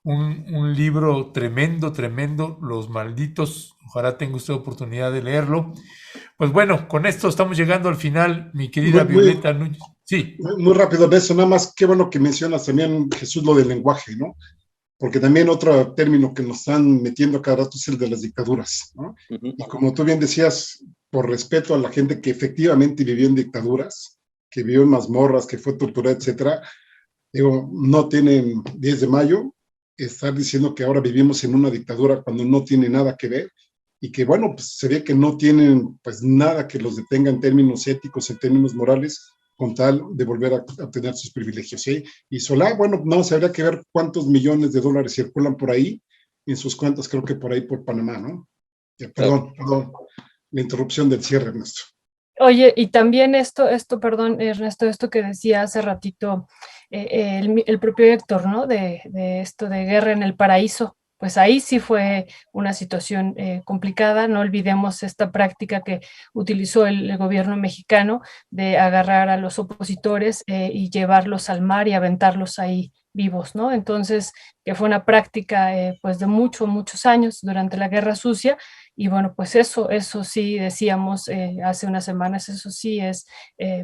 un libro tremendo, Los Malditos. Ojalá tenga usted oportunidad de leerlo. Pues bueno, con esto estamos llegando al final, mi querida Violeta Núñez. Sí. Muy rápido, Beso, nada más, qué bueno que mencionas también, Jesús, lo del lenguaje, ¿no? Porque también otro término que nos están metiendo cada rato es el de las dictaduras, ¿no? Y como tú bien decías, por respeto a la gente que efectivamente vivió en dictaduras, que vivió en mazmorras, que fue torturada, etcétera, digo, no tienen 10 de mayo estar diciendo que ahora vivimos en una dictadura cuando no tiene nada que ver, y que, bueno, pues se ve que no tienen pues nada que los detenga en términos éticos, en términos morales, con tal de volver a obtener sus privilegios, ¿sí? Y Solá, bueno, no, se habría que ver cuántos millones de dólares circulan por ahí, en sus cuentas, creo que por ahí, por Panamá, ¿no? Ya, perdón, la interrupción del cierre, Ernesto. Oye, y también perdón, Ernesto, esto que decía hace ratito el propio Héctor, ¿no? De esto de Guerra en el Paraíso. Pues ahí sí fue una situación complicada. No olvidemos esta práctica que utilizó el gobierno mexicano de agarrar a los opositores y llevarlos al mar y aventarlos ahí vivos, ¿no? Entonces, que fue una práctica pues de muchos años durante la Guerra Sucia. Y bueno, pues eso sí decíamos hace unas semanas, eso sí es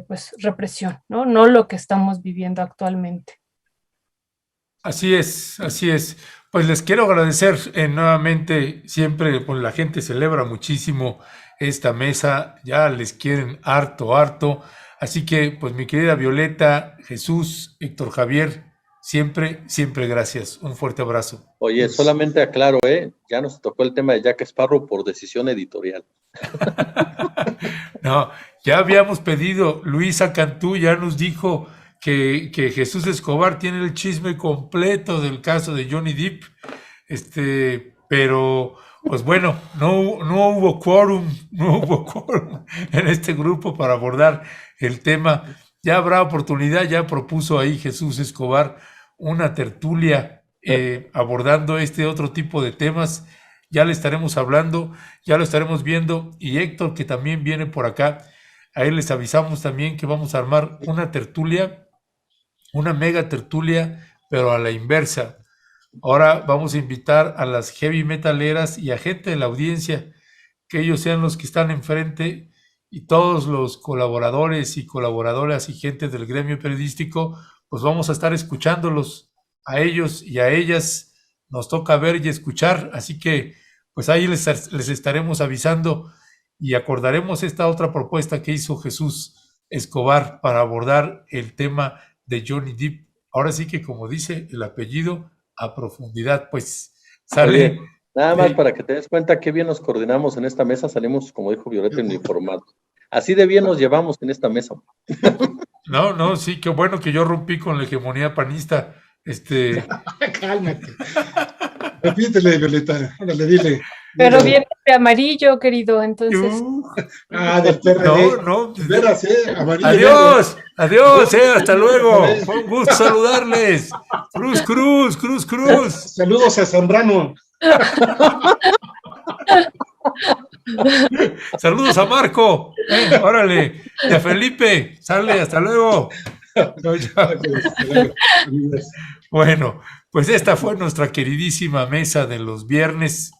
pues represión, ¿no? No lo que estamos viviendo actualmente. Así es. Pues les quiero agradecer nuevamente, siempre pues, la gente celebra muchísimo esta mesa, ya les quieren harto, así que pues mi querida Violeta, Jesús, Héctor Javier, siempre gracias, un fuerte abrazo. Oye, solamente aclaro, ya nos tocó el tema de Jack Sparrow por decisión editorial. No, ya habíamos pedido, Luisa Cantú ya nos dijo que Jesús Escobar tiene el chisme completo del caso de Johnny Depp, pero pues bueno, no hubo quórum en este grupo para abordar el tema. Ya habrá oportunidad, ya propuso ahí Jesús Escobar una tertulia abordando este otro tipo de temas. Ya le estaremos hablando, ya lo estaremos viendo, y Héctor, que también viene por acá, a él les avisamos también que vamos a armar una tertulia, una mega tertulia, pero a la inversa. Ahora vamos a invitar a las heavy metaleras y a gente de la audiencia, que ellos sean los que están enfrente, y todos los colaboradores y colaboradoras y gente del gremio periodístico, pues vamos a estar escuchándolos a ellos y a ellas. Nos toca ver y escuchar, así que pues ahí les estaremos avisando, y acordaremos esta otra propuesta que hizo Jesús Escobar para abordar el tema de Johnny Depp. Ahora sí que, como dice el apellido, a profundidad, pues sale. Oye, nada más para que te des cuenta qué bien nos coordinamos en esta mesa, salimos, como dijo Violeta, uniformados. Así de bien nos llevamos en esta mesa. No, sí, qué bueno que yo rompí con la hegemonía panista. Cálmate. Repítele, Violeta, órale, dile. Pero viene de amarillo, querido, entonces. Del PRD. No. De veras, amarillo. Adiós, adiós, hasta luego. Fue un gusto saludarles. Cruz. Saludos a Zambrano. Saludos a Marco. Órale. Y a Felipe. Sale, hasta luego. Bueno, pues esta fue nuestra queridísima mesa de los viernes.